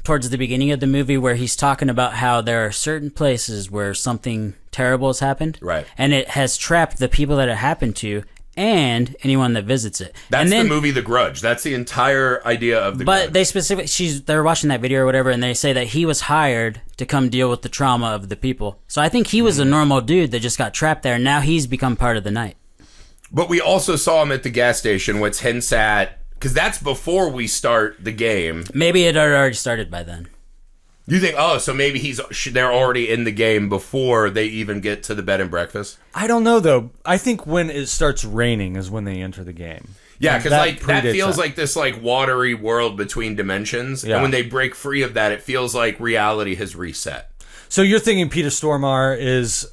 towards the beginning of the movie where he's talking about how there are certain places where something terrible has happened. Right. And it has trapped the people that it happened to and anyone that visits it. That's and then, the movie The Grudge. That's the entire idea of The Grudge. But they specifically, they're watching that video or whatever, and they say that he was hired to come deal with the trauma of the people. So I think he was a normal dude that just got trapped there, and now he's become part of the night. But we also saw him at the gas station, which hints at, because that's before we start the game. Maybe it had already started by then. You think, so maybe they're already in the game before they even get to the bed and breakfast? I don't know, though. I think when it starts raining is when they enter the game. Yeah, because that feels that. like this like watery world between dimensions. Yeah. And when they break free of that, it feels like reality has reset. So you're thinking Peter Stormare is,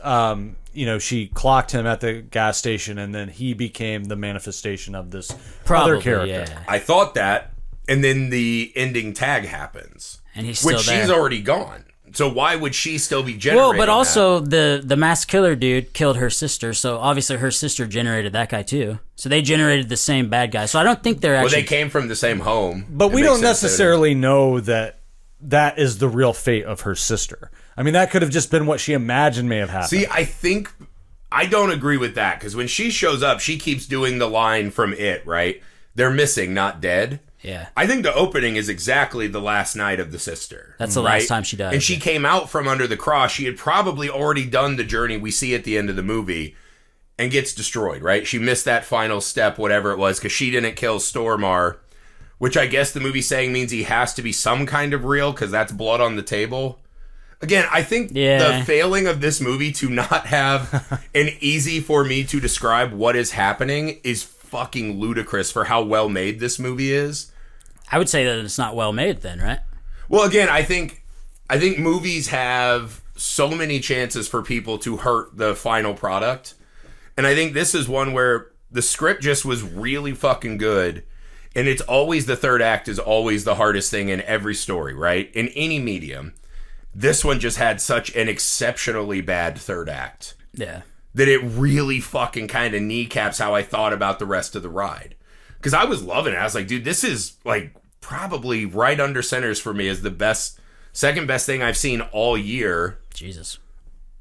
she clocked him at the gas station, and then he became the manifestation of this other character. Yeah. I thought that, and then the ending tag happens. And he's still which there. she's already gone. So why would she still be generating Well, but also that? the mass killer dude killed her sister, so obviously her sister generated that guy too. So they generated the same bad guy. So I don't think they're actually... Well, they came from the same home. But we don't necessarily know that that is the real fate of her sister. I mean, that could have just been what she imagined may have happened. See, I don't agree with that, because when she shows up, she keeps doing the line from It, right? They're missing, not dead. Yeah. I think the opening is exactly the last night of the sister. That's the last time she died. And she came out from under the cross. She had probably already done the journey we see at the end of the movie and gets destroyed, right? She missed that final step, whatever it was, because she didn't kill Stormare, which I guess the movie's saying means he has to be some kind of real, because that's blood on the table. Again, I think the failing of this movie to not have an easy for me to describe what is happening is fucking ludicrous for how well made this movie is. I would say that it's not well made then, right? Well, again, I think movies have so many chances for people to hurt the final product. And I think this is one where the script just was really fucking good. And it's always the third act is always the hardest thing in every story, right? In any medium. This one just had such an exceptionally bad third act. Yeah. That it really fucking kind of kneecaps how I thought about the rest of the ride. Because I was loving it. I was like, dude, this is like probably right under centers for me as the second best thing I've seen all year. Jesus.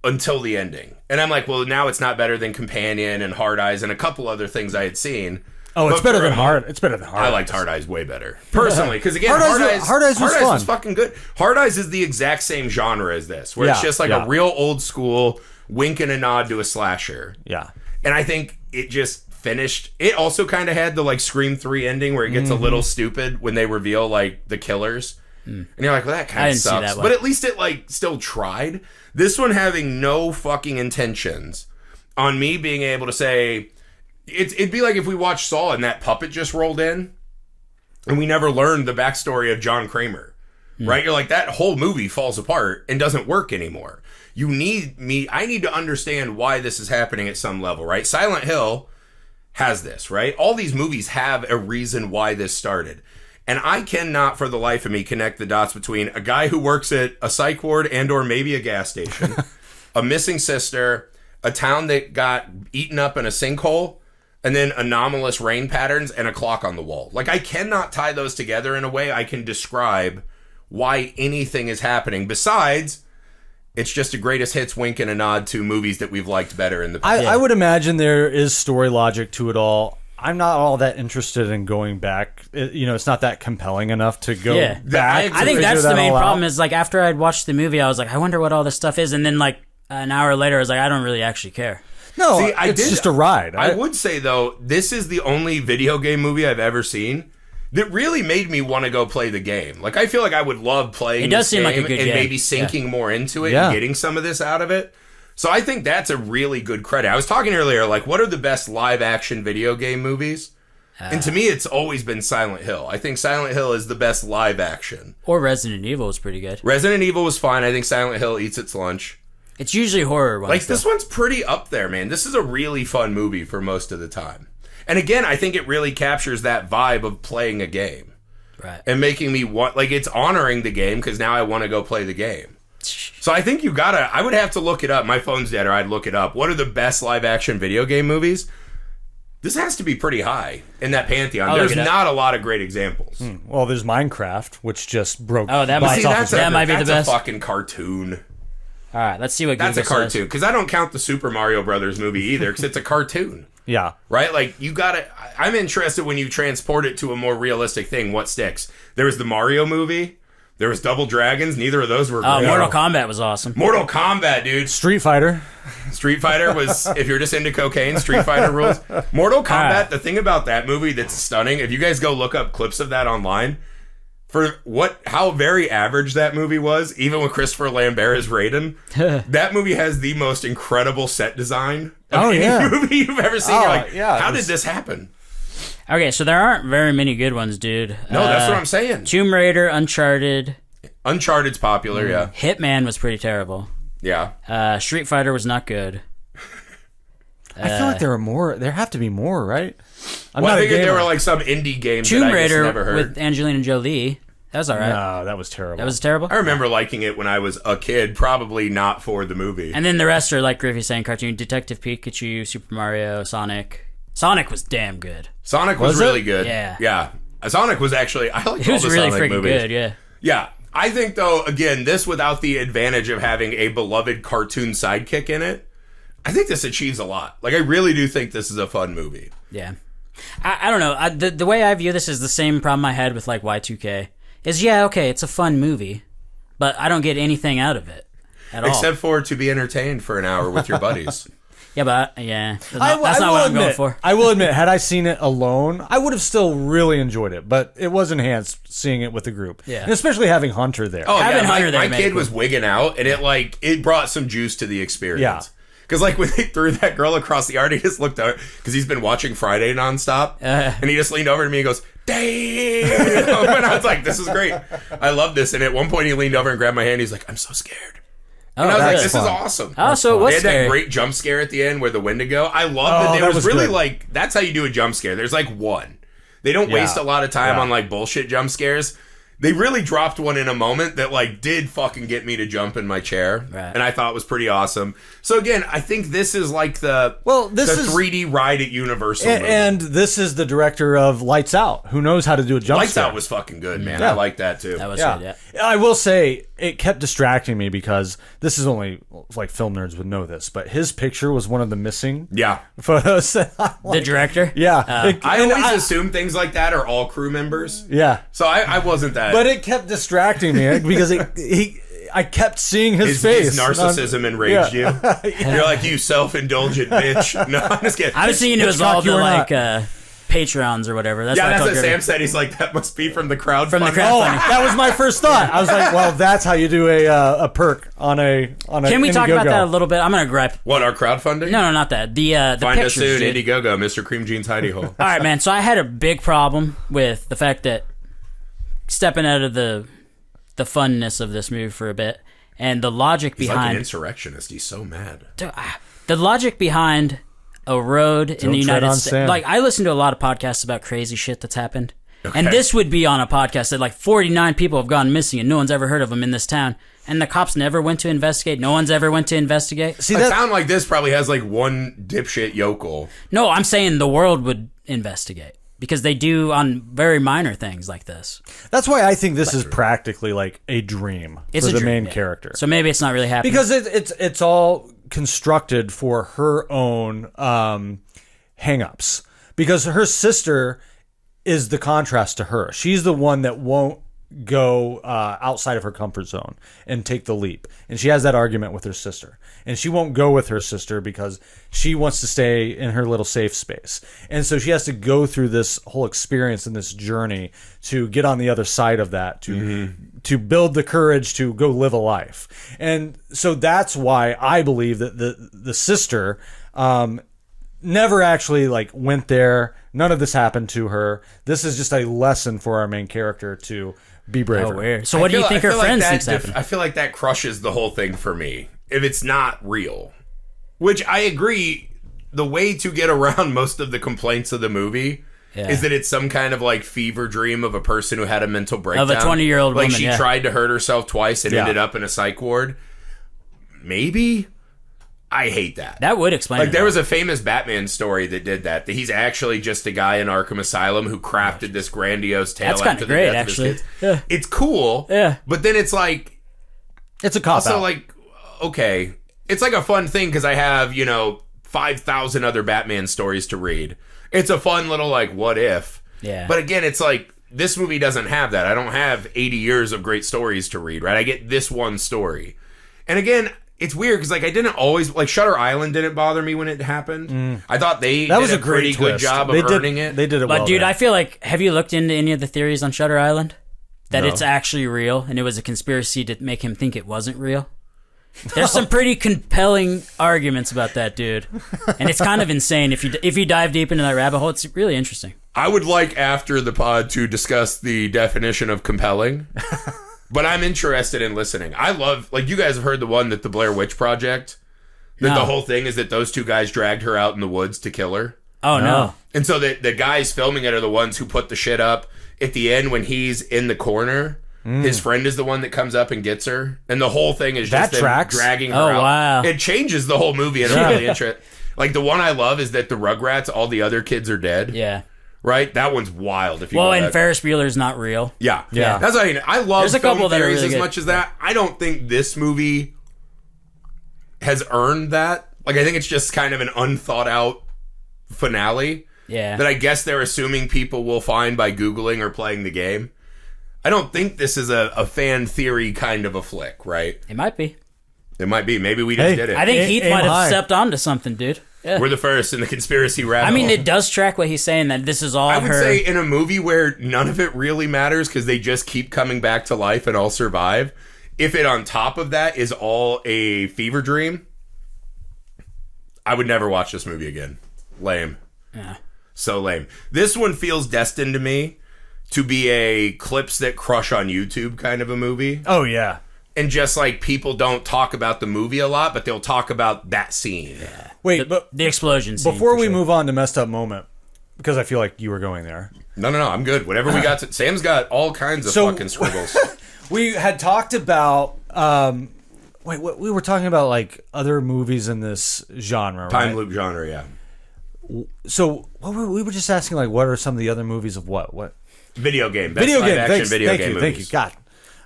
Until the ending. And I'm like, well, now it's not better than Companion and Hard Eyes and a couple other things I had seen. Oh, it's better than Hard. It's better than Hard. I liked Hard Eyes way better personally, because again, Hard Eyes was fucking good. Hard Eyes is the exact same genre as this, where it's just like a real old school wink and a nod to a slasher. Yeah, and I think it just finished. It also kind of had the like Scream 3 ending where it gets a little stupid when they reveal like the killers, and you're like, well, that kind of sucks. But at least it like still tried. This one having no fucking intentions on me being able to say. It'd be like if we watched Saw and that puppet just rolled in and we never learned the backstory of John Kramer, right? You're like, that whole movie falls apart and doesn't work anymore. I need to understand why this is happening at some level, right? Silent Hill has this, right? All these movies have a reason why this started. And I cannot for the life of me connect the dots between a guy who works at a psych ward and or maybe a gas station, a missing sister, a town that got eaten up in a sinkhole, and then anomalous rain patterns and a clock on the wall. Like, I cannot tie those together in a way I can describe why anything is happening. Besides, it's just a greatest hits wink and a nod to movies that we've liked better in the past. I would imagine there is story logic to it all. I'm not all that interested in going back. It's not that compelling enough to go back. I think that's the main problem is, like, after I'd watched the movie, I was like, I wonder what all this stuff is. And then, like, an hour later, I was like, I don't really actually care. No, it's just a ride. I would say, though, this is the only video game movie I've ever seen that really made me want to go play the game. Like, I feel like I would love playing this game like a good and game. maybe sinking more into it and getting some of this out of it. So I think that's a really good credit. I was talking earlier, like, what are the best live-action video game movies? And to me, it's always been Silent Hill. I think Silent Hill is the best live action. Or Resident Evil was pretty good. Resident Evil was fine. I think Silent Hill eats its lunch. It's usually horror ones. Like, this one's pretty up there, man. This is a really fun movie for most of the time. And again, I think it really captures that vibe of playing a game. Right. And making me want, like, it's honoring the game because now I want to go play the game. So I think I would have to look it up. My phone's dead, or I'd look it up. What are the best live action video game movies? This has to be pretty high in that pantheon. There's not a lot of great examples. Well, there's Minecraft, which just broke. Oh, that might be the best. That's a fucking cartoon. All right, let's see what That's a Google cartoon. Because I don't count the Super Mario Brothers movie either, because it's a cartoon. Yeah. Right? Like, you gotta... I'm interested when you transport it to a more realistic thing. What sticks? There was the Mario movie. There was Double Dragons. Neither of those were great. Oh, Mortal Kombat was awesome. Mortal Kombat, dude. Street Fighter. Street Fighter was, if you're just into cocaine, Street Fighter rules. Mortal Kombat, the thing about that movie that's stunning, if you guys go look up clips of that online, for how very average that movie was, even with Christopher Lambert as Raiden, that movie has the most incredible set design of any movie you've ever seen. You're like, how did this happen? Okay, so there aren't very many good ones, dude. No, that's what I'm saying. Tomb Raider, Uncharted. Uncharted's popular, yeah. Hitman was pretty terrible. Yeah. Street Fighter was not good. I feel like there are more. There have to be more, right? I figured there were like some indie games Tomb that I Raider just never heard. with Angelina Jolie. That was all right. No, that was terrible. That was terrible? I remember liking it when I was a kid, probably not for the movie. And then the rest are, like Griffey's saying, cartoon. Detective Pikachu, Super Mario, Sonic. Sonic was damn good. Sonic was really good. Yeah. Yeah. Sonic was actually... I liked all the It was really Sonic freaking movies. good, yeah. Yeah. I think, though, again, this without the advantage of having a beloved cartoon sidekick in it, I think this achieves a lot. Like, I really do think this is a fun movie. Yeah. I don't know. The way I view this is the same problem I had with, like, Y2K. Is, okay, it's a fun movie, but I don't get anything out of it at all. Except for to be entertained for an hour with your buddies. Yeah, but, that's not what I'm going for. I will admit, had I seen it alone, I would have still really enjoyed it, but it was enhanced seeing it with a group. Yeah. And especially having Hunter there. Oh, Having yeah, Hunter there my made kid it was wigging out, and it brought some juice to the experience. Yeah. Because, like, when they threw that girl across the yard, he just looked out, because he's been watching Friday nonstop, and he just leaned over to me and goes, damn! And I was like, this is great. I love this. And at one point, he leaned over and grabbed my hand. He's like, I'm so scared. And I was like, this is awesome. Oh, so it was They had scary. that great jump scare at the end where the Wendigo. I love that. It was really good. Like, that's how you do a jump scare. There's like one. They don't waste a lot of time on like bullshit jump scares. They really dropped one in a moment that like did fucking get me to jump in my chair, and I thought it was pretty awesome. So again, I think this is like the 3D ride at Universal, and this is the director of Lights Out, who knows how to do a jump Lights scare. Out was fucking good, man. I like that too. That was good, yeah. I will say it kept distracting me because this is only like film nerds would know this, but his picture was one of the missing photos. The director? Yeah. I always assume things like that are all crew members. Yeah. So I wasn't that. But it kept distracting me because I kept seeing his face. His narcissism enraged you. You're like, you self-indulgent bitch. No, I'm just kidding. I was thinking it was all the like Patreons or whatever. That's that's what Sam said. He's like, that must be from the crowdfunding. From the crowdfunding. That was my first thought. I was like, well, that's how you do a perk on a Can we talk about that a little bit? I'm gonna gripe. What, our crowdfunding? No, not that. The Find pictures, us soon, dude. Indiegogo, Mr. Cream Jeans Hidey Hole. All right, man. So I had a big problem with the fact that stepping out of the funness of this movie for a bit, and the logic He's behind like an insurrectionist. He's so mad. The logic behind a road in the United States. Sand. Like, I listen to a lot of podcasts about crazy shit that's happened. Okay. And this would be on a podcast that like 49 people have gone missing and no one's ever heard of them in this town. And the cops never went to investigate. No one's ever went to investigate. See, a town like this probably has like one dipshit yokel. No, I'm saying the world would investigate. Because they do on very minor things like this. That's why I think this is practically like a dream for the main character. So maybe it's not really happening. Because it's all constructed for her own hang-ups. Because her sister is the contrast to her. She's the one that won't go outside of her comfort zone and take the leap. And she has that argument with her sister. And she won't go with her sister because she wants to stay in her little safe space. And so she has to go through this whole experience and this journey to get on the other side of that, to build the courage to go live a life. And so that's why I believe that the sister never actually like went there. None of this happened to her. This is just a lesson for our main character to be braver. Oh, weird. So what do you think her friends thinks happened? I feel like that crushes the whole thing for me if it's not real. Which I agree, the way to get around most of the complaints of the movie is that it's some kind of like fever dream of a person who had a mental breakdown. Of a 20-year-old woman, Like she tried to hurt herself twice and ended up in a psych ward. Maybe? I hate that. That would explain Like it. there was a famous Batman story that did that. That he's actually just a guy in Arkham Asylum who crafted this grandiose tale That's after kinda the great, death actually. of his kids. Yeah. It's cool. Yeah. But then it's like... It's a cop Also, out. like, okay. It's like a fun thing because I have, 5,000 other Batman stories to read. It's a fun little, like, what if. Yeah. But again, it's like, this movie doesn't have that. I don't have 80 years of great stories to read, right? I get this one story. And again, it's weird because, like, I didn't always... Like, Shutter Island didn't bother me when it happened. I thought that did was a great pretty good twist. job of earning it. They did it But well. dude, there. I feel like, have you looked into any of the theories on Shutter Island? That No. it's actually real and it was a conspiracy to make him think it wasn't real? There's some pretty compelling arguments about that, dude. And it's kind of insane. If you dive deep into that rabbit hole, it's really interesting. I would like after the pod to discuss the definition of compelling, but I'm interested in listening. I love, like, you guys have heard the one that the Blair Witch Project, that No. the whole thing is that those two guys dragged her out in the woods to kill her. Oh, no. And so the guys filming it are the ones who put the shit up. At the end, when he's in the corner, his friend is the one that comes up and gets her. And the whole thing is just That them tracks. dragging her Oh, out. wow. It changes the whole movie in a really interesting... Like, the one I love is that the Rugrats, all the other kids are dead. Yeah. Right? That one's wild. If you Well, go and back. Ferris Bueller's not real. Yeah. Yeah. That's what I mean. I love There's a film couple that are theories really as good. much as that. I don't think this movie has earned that. Like, I think it's just kind of an unthought out finale Yeah. that I guess they're assuming people will find by Googling or playing the game. I don't think this is a fan theory kind of a flick, right? It might be. It might be. Maybe we just Hey, did it. I think Heath Aim might have high. stepped onto something, dude. Yeah. We're the first in the conspiracy rabbit I mean, hole. it does track what he's saying, that this is all I would her... say in a movie where none of it really matters because they just keep coming back to life and all survive, if it on top of that is all a fever dream, I would never watch this movie again. Lame. Yeah. So lame. This one feels destined to me to be a clips that crush on YouTube kind of a movie. Oh, yeah. And just like people don't talk about the movie a lot, but they'll talk about that scene. Wait, but The explosion scene. before for we sure. move on to Messed Up Moment, because I feel like you were going there. No, I'm good. Whatever we got to... Sam's got all kinds of So- fucking scribbles. We had talked about... what we were talking about, like, other movies in this genre, right? Time loop genre, yeah. So we were just asking, like, what are some of the other movies of what? Video game. Best Video live game. action Thanks. video Thank game you. movies. Thank you.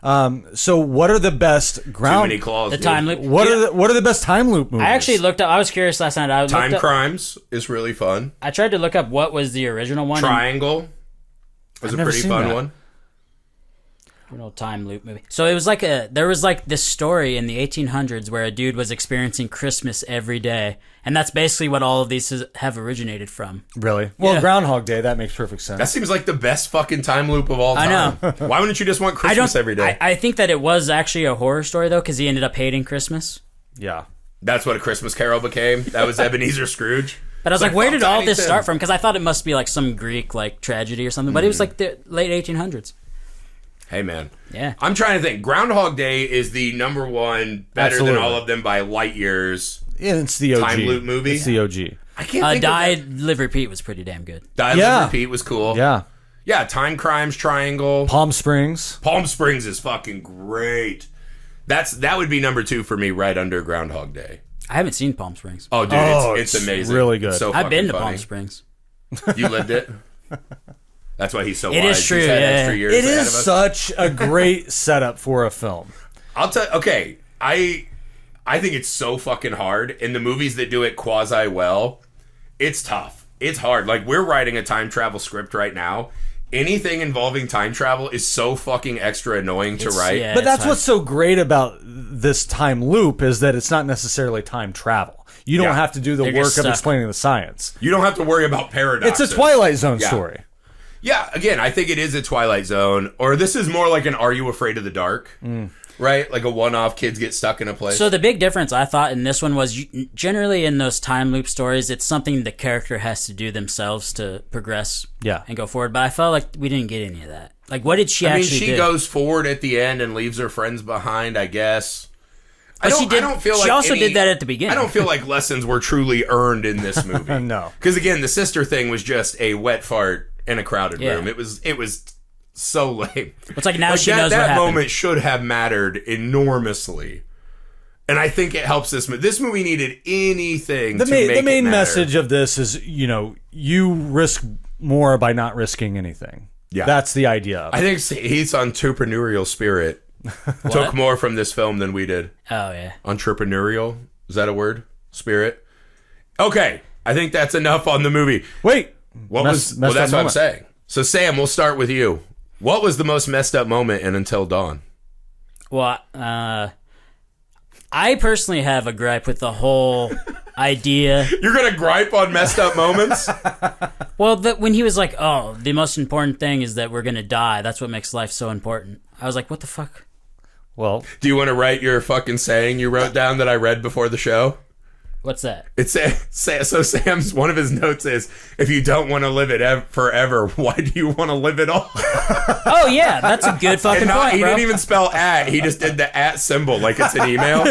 God. So what are the best Too ground... many claws. The dude. time loop. What Yeah. are the best time loop movies? I actually looked up... I was curious last night. Time Crimes is really fun. I tried to look up what was the original one. Triangle was I've a never pretty seen fun that. one. Original time loop movie. So it was like there was like this story in the 1800s where a dude was experiencing Christmas every day, and that's basically what all of these have originated from. Really? Well, Yeah. Groundhog Day, that makes perfect sense. That seems like the best fucking time loop of all I time. know. Why wouldn't you just want I Christmas don't. every day? I think that it was actually a horror story though, because he ended up hating Christmas. Yeah. That's what A Christmas Carol became. That was Ebenezer Scrooge. But I was like, where did fuck all Tiny this Tim. start from? Because I thought it must be like some Greek like tragedy or something. But it was like the late 1800s. Hey, man. Yeah. I'm trying to think. Groundhog Day is the number one, better Absolutely. than all of them by light years. Yeah, it's the OG. Time loop movie? It's the OG. I can't think Die, of that. Live, Repeat was pretty damn good. Die, Yeah. Live, Repeat was cool. Yeah. Yeah, Time Crimes, Triangle. Palm Springs. Palm Springs is fucking great. That would be number 2 for me, right under Groundhog Day. I haven't seen Palm Springs. Oh, dude, Oh, it's it's amazing. really good. It's so I've been to fucking Palm funny. Springs. You lived it. That's why he's so It wise. is true, He's had yeah. extra years It ahead is of us. such a great setup for a film. I'll tell. Okay, I think it's so fucking hard. In the movies that do it quasi well, it's tough. It's hard. Like, we're writing a time travel script right now. Anything involving time travel is so fucking extra annoying to write. yeah. But it's that's hard. what's so great about this time loop is that it's not necessarily time travel. You don't Yeah. have to do the They're work just of stuck. explaining the science. You don't have to worry about It's paradoxes. a Twilight Zone Yeah. story. Yeah, again, I think it is a Twilight Zone, or this is more like an Are You Afraid of the Dark? right? Like a one-off, kids get stuck in a place. So the big difference I thought in this one was generally in those time loop stories, it's something the character has to do themselves to progress and go forward. But I felt like we didn't get any of that. Like, what did she actually do? She goes forward at the end and leaves her friends behind, I guess. But I don't feel like she also did that at the beginning. I don't feel like lessons were truly earned in this movie. No. Because, again, the sister thing was just a wet fart in a crowded room. It was so lame. It's like now she knows what happened. That moment should have mattered enormously. And I think it helps this movie. This movie needed anything to make it matter. The main message of this is, you risk more by not risking anything. Yeah. That's the idea of it. I think he's entrepreneurial spirit. Took more from this film than we did. Oh, yeah. Entrepreneurial? Is that a word? Spirit? Okay. I think that's enough on the movie. Wait. That's what I'm saying. So, Sam, we'll start with you. What was the most messed up moment in Until Dawn? Well, I personally have a gripe with the whole idea. You're going to gripe on messed up moments? Well, when he was like, oh, the most important thing is that we're going to die. That's what makes life so important. I was like, what the fuck? Well, do you want to write your fucking saying you wrote down that I read before the show? What's that? So Sam's, one of his notes is, if you don't want to live it forever, why do you want to live it all? Oh, yeah. That's a good fucking point, He bro. didn't even spell at. He just did the at symbol like it's an email,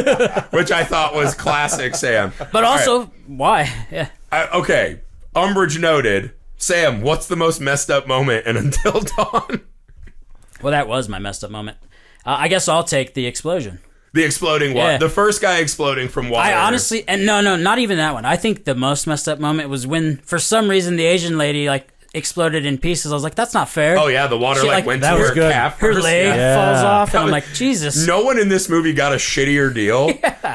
which I thought was classic Sam. But also, why? Yeah. Okay. Umbrage noted. Sam, what's the most messed up moment in Until Dawn? Well, that was my messed up moment. I guess I'll take the explosion. The exploding what? Yeah. The first guy exploding from water. I honestly, and no, not even that one. I think the most messed up moment was when, for some reason, the Asian lady exploded in pieces. I was like, that's not fair. Oh yeah, the water went to her calf. Her leg falls off, and I'm like, Jesus. No one in this movie got a shittier deal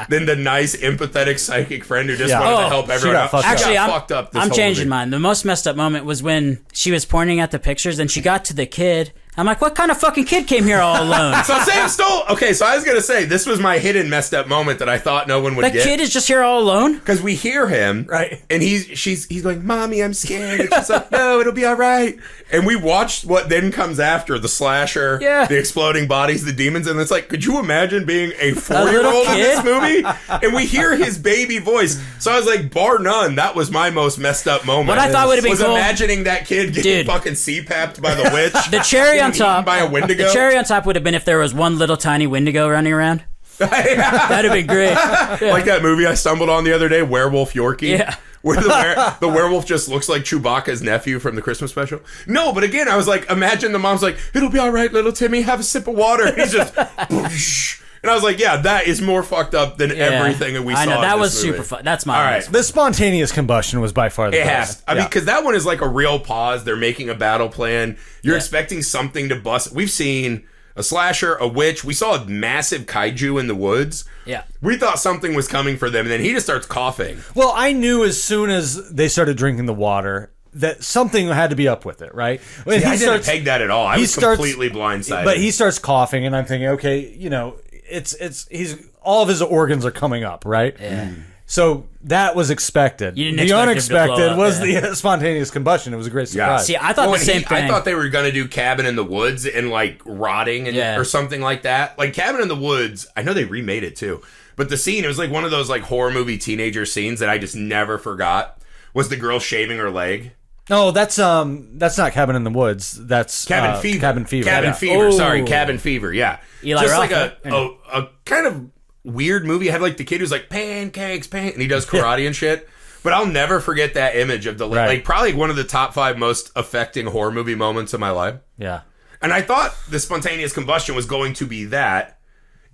than the nice, empathetic psychic friend who just wanted to help everyone out. Actually, I'm fucked up. I'm changing mine. The most messed up moment was when she was pointing at the pictures, and she got to the kid. I'm like, what kind of fucking kid came here all alone? So Sam stole. Okay, so I was gonna say this was my hidden messed up moment that I thought no one would get. That kid is just here all alone because we hear him, right? And he's going, "Mommy, I'm scared." And she's like, "No, it'll be all right." And we watched what then comes after the slasher, the exploding bodies, the demons, and it's like, could you imagine being a 4-year-old in this movie? And we hear his baby voice. So I was like, bar none, that was my most messed up moment. What I thought would have been cool, imagining that kid getting fucking CPAP'd by the witch. The cherry on top by a Wendigo. The cherry on top would have been if there was one little tiny Wendigo running around. That'd have been great. Yeah. Like that movie I stumbled on the other day, Werewolf Yorkie. Yeah. Where the werewolf just looks like Chewbacca's nephew from the Christmas special. No, but again, I was like, imagine the mom's like, it'll be all right, little Timmy, have a sip of water. And he's just, whoosh. And I was like, yeah, that is more fucked up than everything that we saw. I know, that was movie. super fun. That's my all right. The spontaneous combustion was by far the best. I mean, because that one is like a real pause. They're making a battle plan. You're expecting something to bust. We've seen a slasher, a witch. We saw a massive kaiju in the woods. Yeah. We thought something was coming for them, and then he just starts coughing. Well, I knew as soon as they started drinking the water that something had to be up with it, right? When I didn't peg that at all. I was completely blindsided. But he starts coughing, and I'm thinking, okay, he's all of his organs are coming up, right? Yeah. So that was expected. The unexpected was the spontaneous combustion. It was a great surprise. Yeah. See, I thought the same thing. I thought they were going to do Cabin in the Woods and like rotting or something like that. Like Cabin in the Woods, I know they remade it too. But the scene, it was like one of those like horror movie teenager scenes that I just never forgot. Was the girl shaving her leg? No, that's not Cabin in the Woods. That's Cabin Fever. Cabin Fever. Cabin Fever. Sorry, Cabin Fever. Yeah. Eli just Roth, like a kind of weird movie. It had like the kid who's like pancakes, and he does karate and shit. But I'll never forget that image of the like probably one of the top 5 most affecting horror movie moments of my life. Yeah. And I thought the spontaneous combustion was going to be that,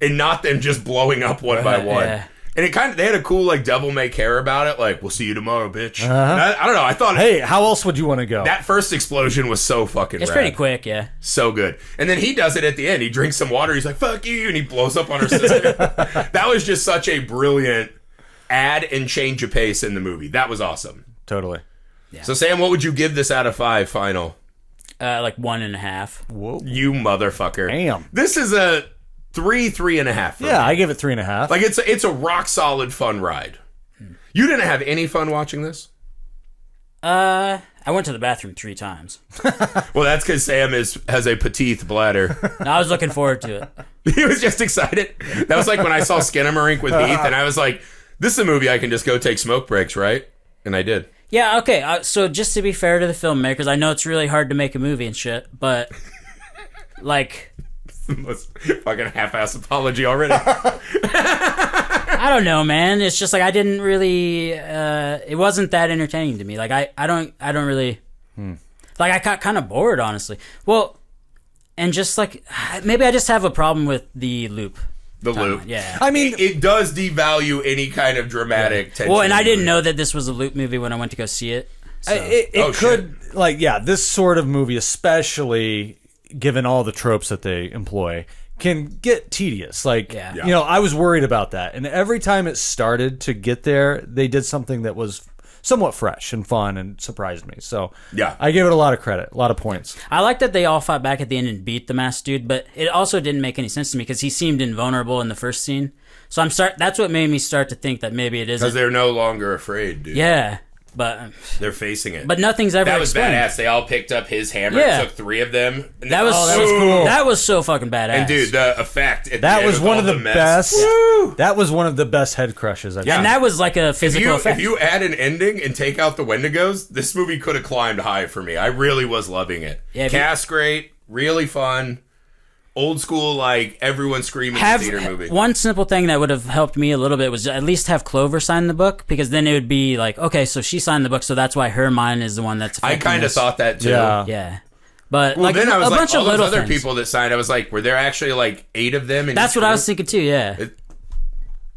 and not them just blowing up one by one. Yeah. And it they had a cool like devil may care about it. Like, we'll see you tomorrow, bitch. I don't know. I thought, hey, how else would you want to go? That first explosion was so fucking It's rad. pretty quick, yeah. So good. And then he does it at the end. He drinks some water. He's like, fuck you. And he blows up on her sister. That was just such a brilliant add and change of pace in the movie. That was awesome. Totally. Yeah. So, Sam, what would you give this out of 5 final? Like 1.5. Whoa. You motherfucker. Damn. This is a 3.5 for me. I give it 3.5. Like it's a rock solid fun ride. You didn't have any fun watching this? I I went to the bathroom 3 times. Well, that's because Sam has a petite bladder. I was looking forward to it. He was just excited. That was like when I saw Skinamarink with Heath, and I was like, this is a movie I can just go take smoke breaks, right? And I did. Yeah, okay. So just to be fair to the filmmakers, I know it's really hard to make a movie and shit, but like... Most fucking half-ass apology already. I don't know, man. It's just like I didn't really... it wasn't that entertaining to me. Like, I don't really... Like, I got kind of bored, honestly. Well, and just like... Maybe I just have a problem with the loop. The loop. Yeah. I mean, it does devalue any kind of dramatic tension. Well, and I didn't know that this was a loop movie when I went to go see it. So. it could, like, yeah, this sort of movie, especially given all the tropes that they employ, can get tedious. Like, you know, I was worried about that. And every time it started to get there, they did something that was somewhat fresh and fun and surprised me. So, yeah, I give it a lot of credit, a lot of points. I like that they all fought back at the end and beat the masked dude, but it also didn't make any sense to me because he seemed invulnerable in the first scene. So that's what made me start to think that maybe it isn't. Because they're no longer afraid, dude. Yeah. But they're facing it. But nothing's ever explained. That was badass. They all picked up his hammer, took 3 of them. And that was cool. That was so fucking badass. And dude, the effect. That was one of the best. Yeah. That was one of the best head crushes I've seen. And that was like a physical effect. If you add an ending and take out the Wendigos, this movie could have climbed high for me. I really was loving it. Yeah, cast great, really fun. Old school, like, everyone screaming in the theater movie. One simple thing that would have helped me a little bit was at least have Clover sign the book, because then it would be like, okay, so she signed the book, so that's why her mind is the one that's I kind of thought that, too. Yeah. But, well, like, then I was a bunch of little other things. people that signed, I was like, were there actually, like, 8 of them? That's what I was thinking, too, yeah.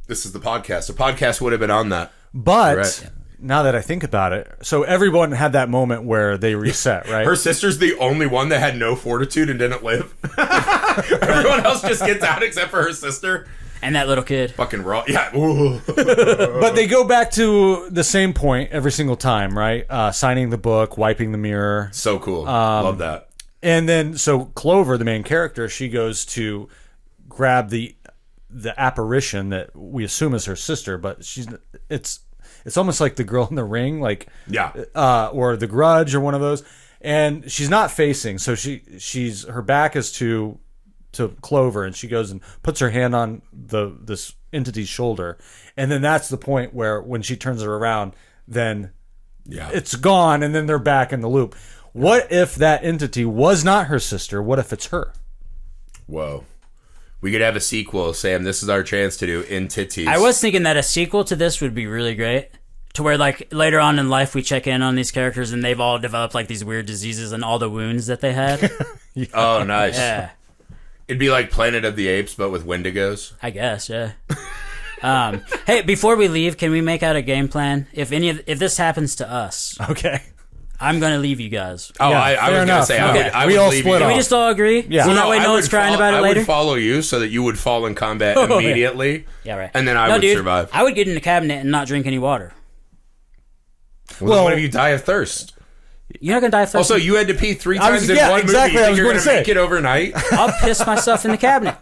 This is the podcast. The podcast would have been on that. But... Now that I think about it, so everyone had that moment where they reset, right? Her sister's the only one that had no fortitude and didn't live. Everyone else just gets out except for her sister. And that little kid. Fucking raw. Yeah. But they go back to the same point every single time, right? Signing the book, wiping the mirror. So cool. Love that. And then, so Clover, the main character, she goes to grab the apparition that we assume is her sister, but it's almost like the girl in the ring, like or the Grudge or one of those, and she's not facing, so she's her back is to Clover, and she goes and puts her hand on this entity's shoulder, and then that's the point where when she turns it around, then it's gone, and then they're back in the loop. What if that entity was not her sister? What if it's her? Whoa. We could have a sequel, Sam. This is our chance to do Entities. I was thinking that a sequel to this would be really great. To where, like, later on in life, we check in on these characters and they've all developed, like, these weird diseases and all the wounds that they had. Oh, nice. Yeah. It'd be like Planet of the Apes, but with Wendigos. I guess, yeah. Hey, before we leave, can we make out a game plan? If this happens to us... Okay. I'm going to leave you guys. Oh, yeah, I was going to say, I would leave you. Can we just all agree? Yeah. So that way no one's crying about it later? I would follow you so that you would fall in combat immediately. Yeah, right. And then I would survive. I would get in the cabinet and not drink any water. Well, what if you die of thirst? You're not going to die of thirst. Also, you had to pee 3 times in one movie. Exactly, You I think was you're going going to to make it overnight? I'll piss myself in the cabinet.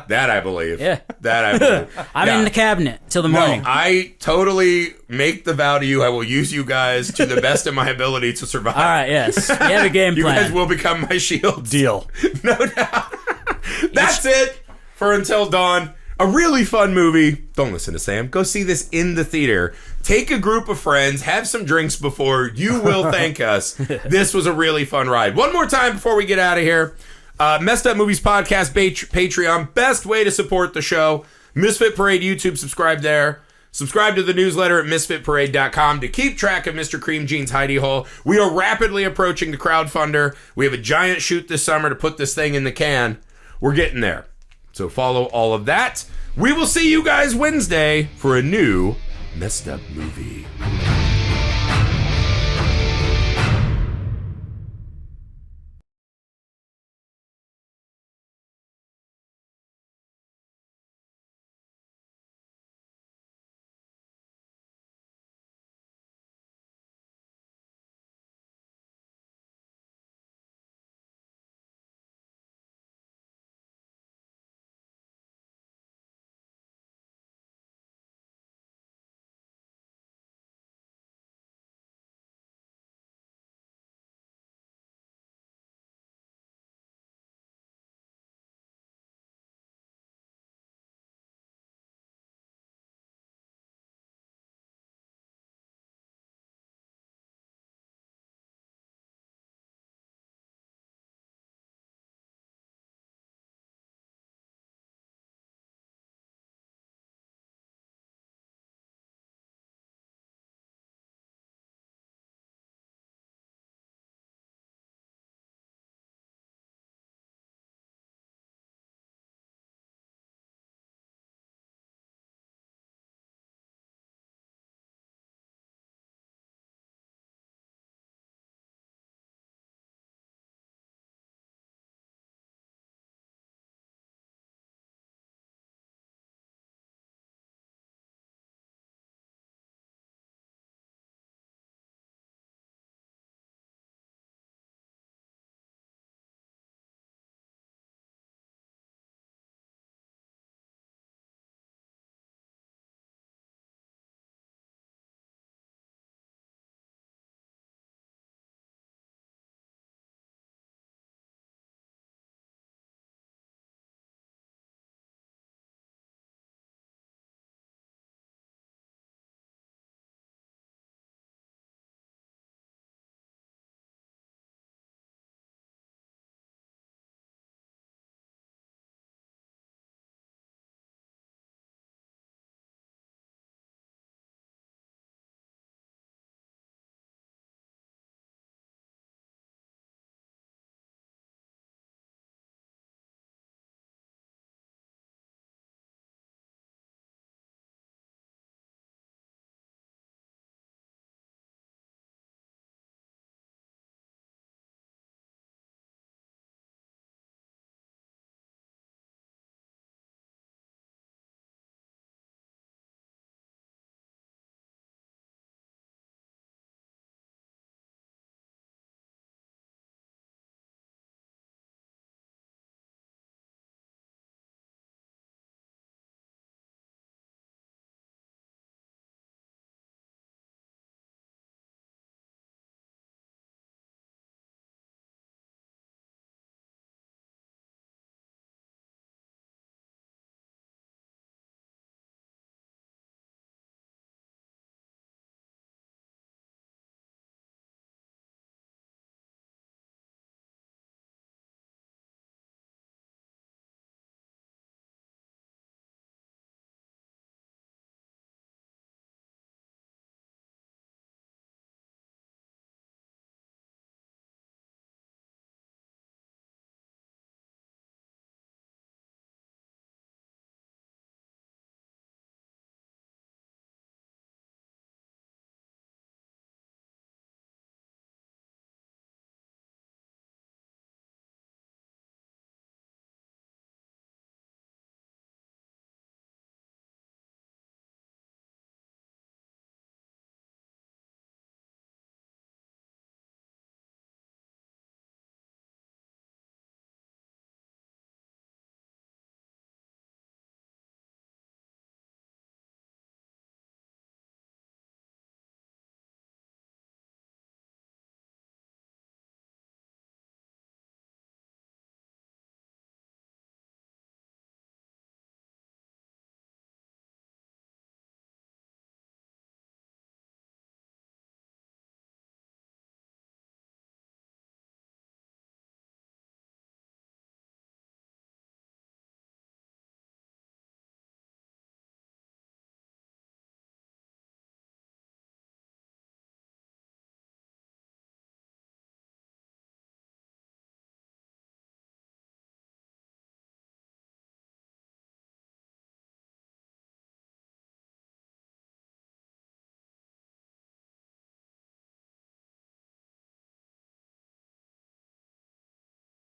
That I believe. Yeah. That I believe. I'm in the cabinet till the morning. No, I totally make the vow to you. I will use you guys to the best of my ability to survive. All right, yes. You have a game plan. You guys will become my shields. Deal. No doubt. That's it for Until Dawn. A really fun movie. Don't listen to Sam. Go see this in the theater. Take a group of friends. Have some drinks before. You will thank us. This was a really fun ride. One more time before we get out of here. Messed Up Movies Podcast, Patreon. Best way to support the show. Misfit Parade YouTube. Subscribe there. Subscribe to the newsletter at misfitparade.com to keep track of Mr. Cream Jean's hidey hole. We are rapidly approaching the crowdfunder. We have a giant shoot this summer to put this thing in the can. We're getting there. So follow all of that. We will see you guys Wednesday for a new Messed Up Movie.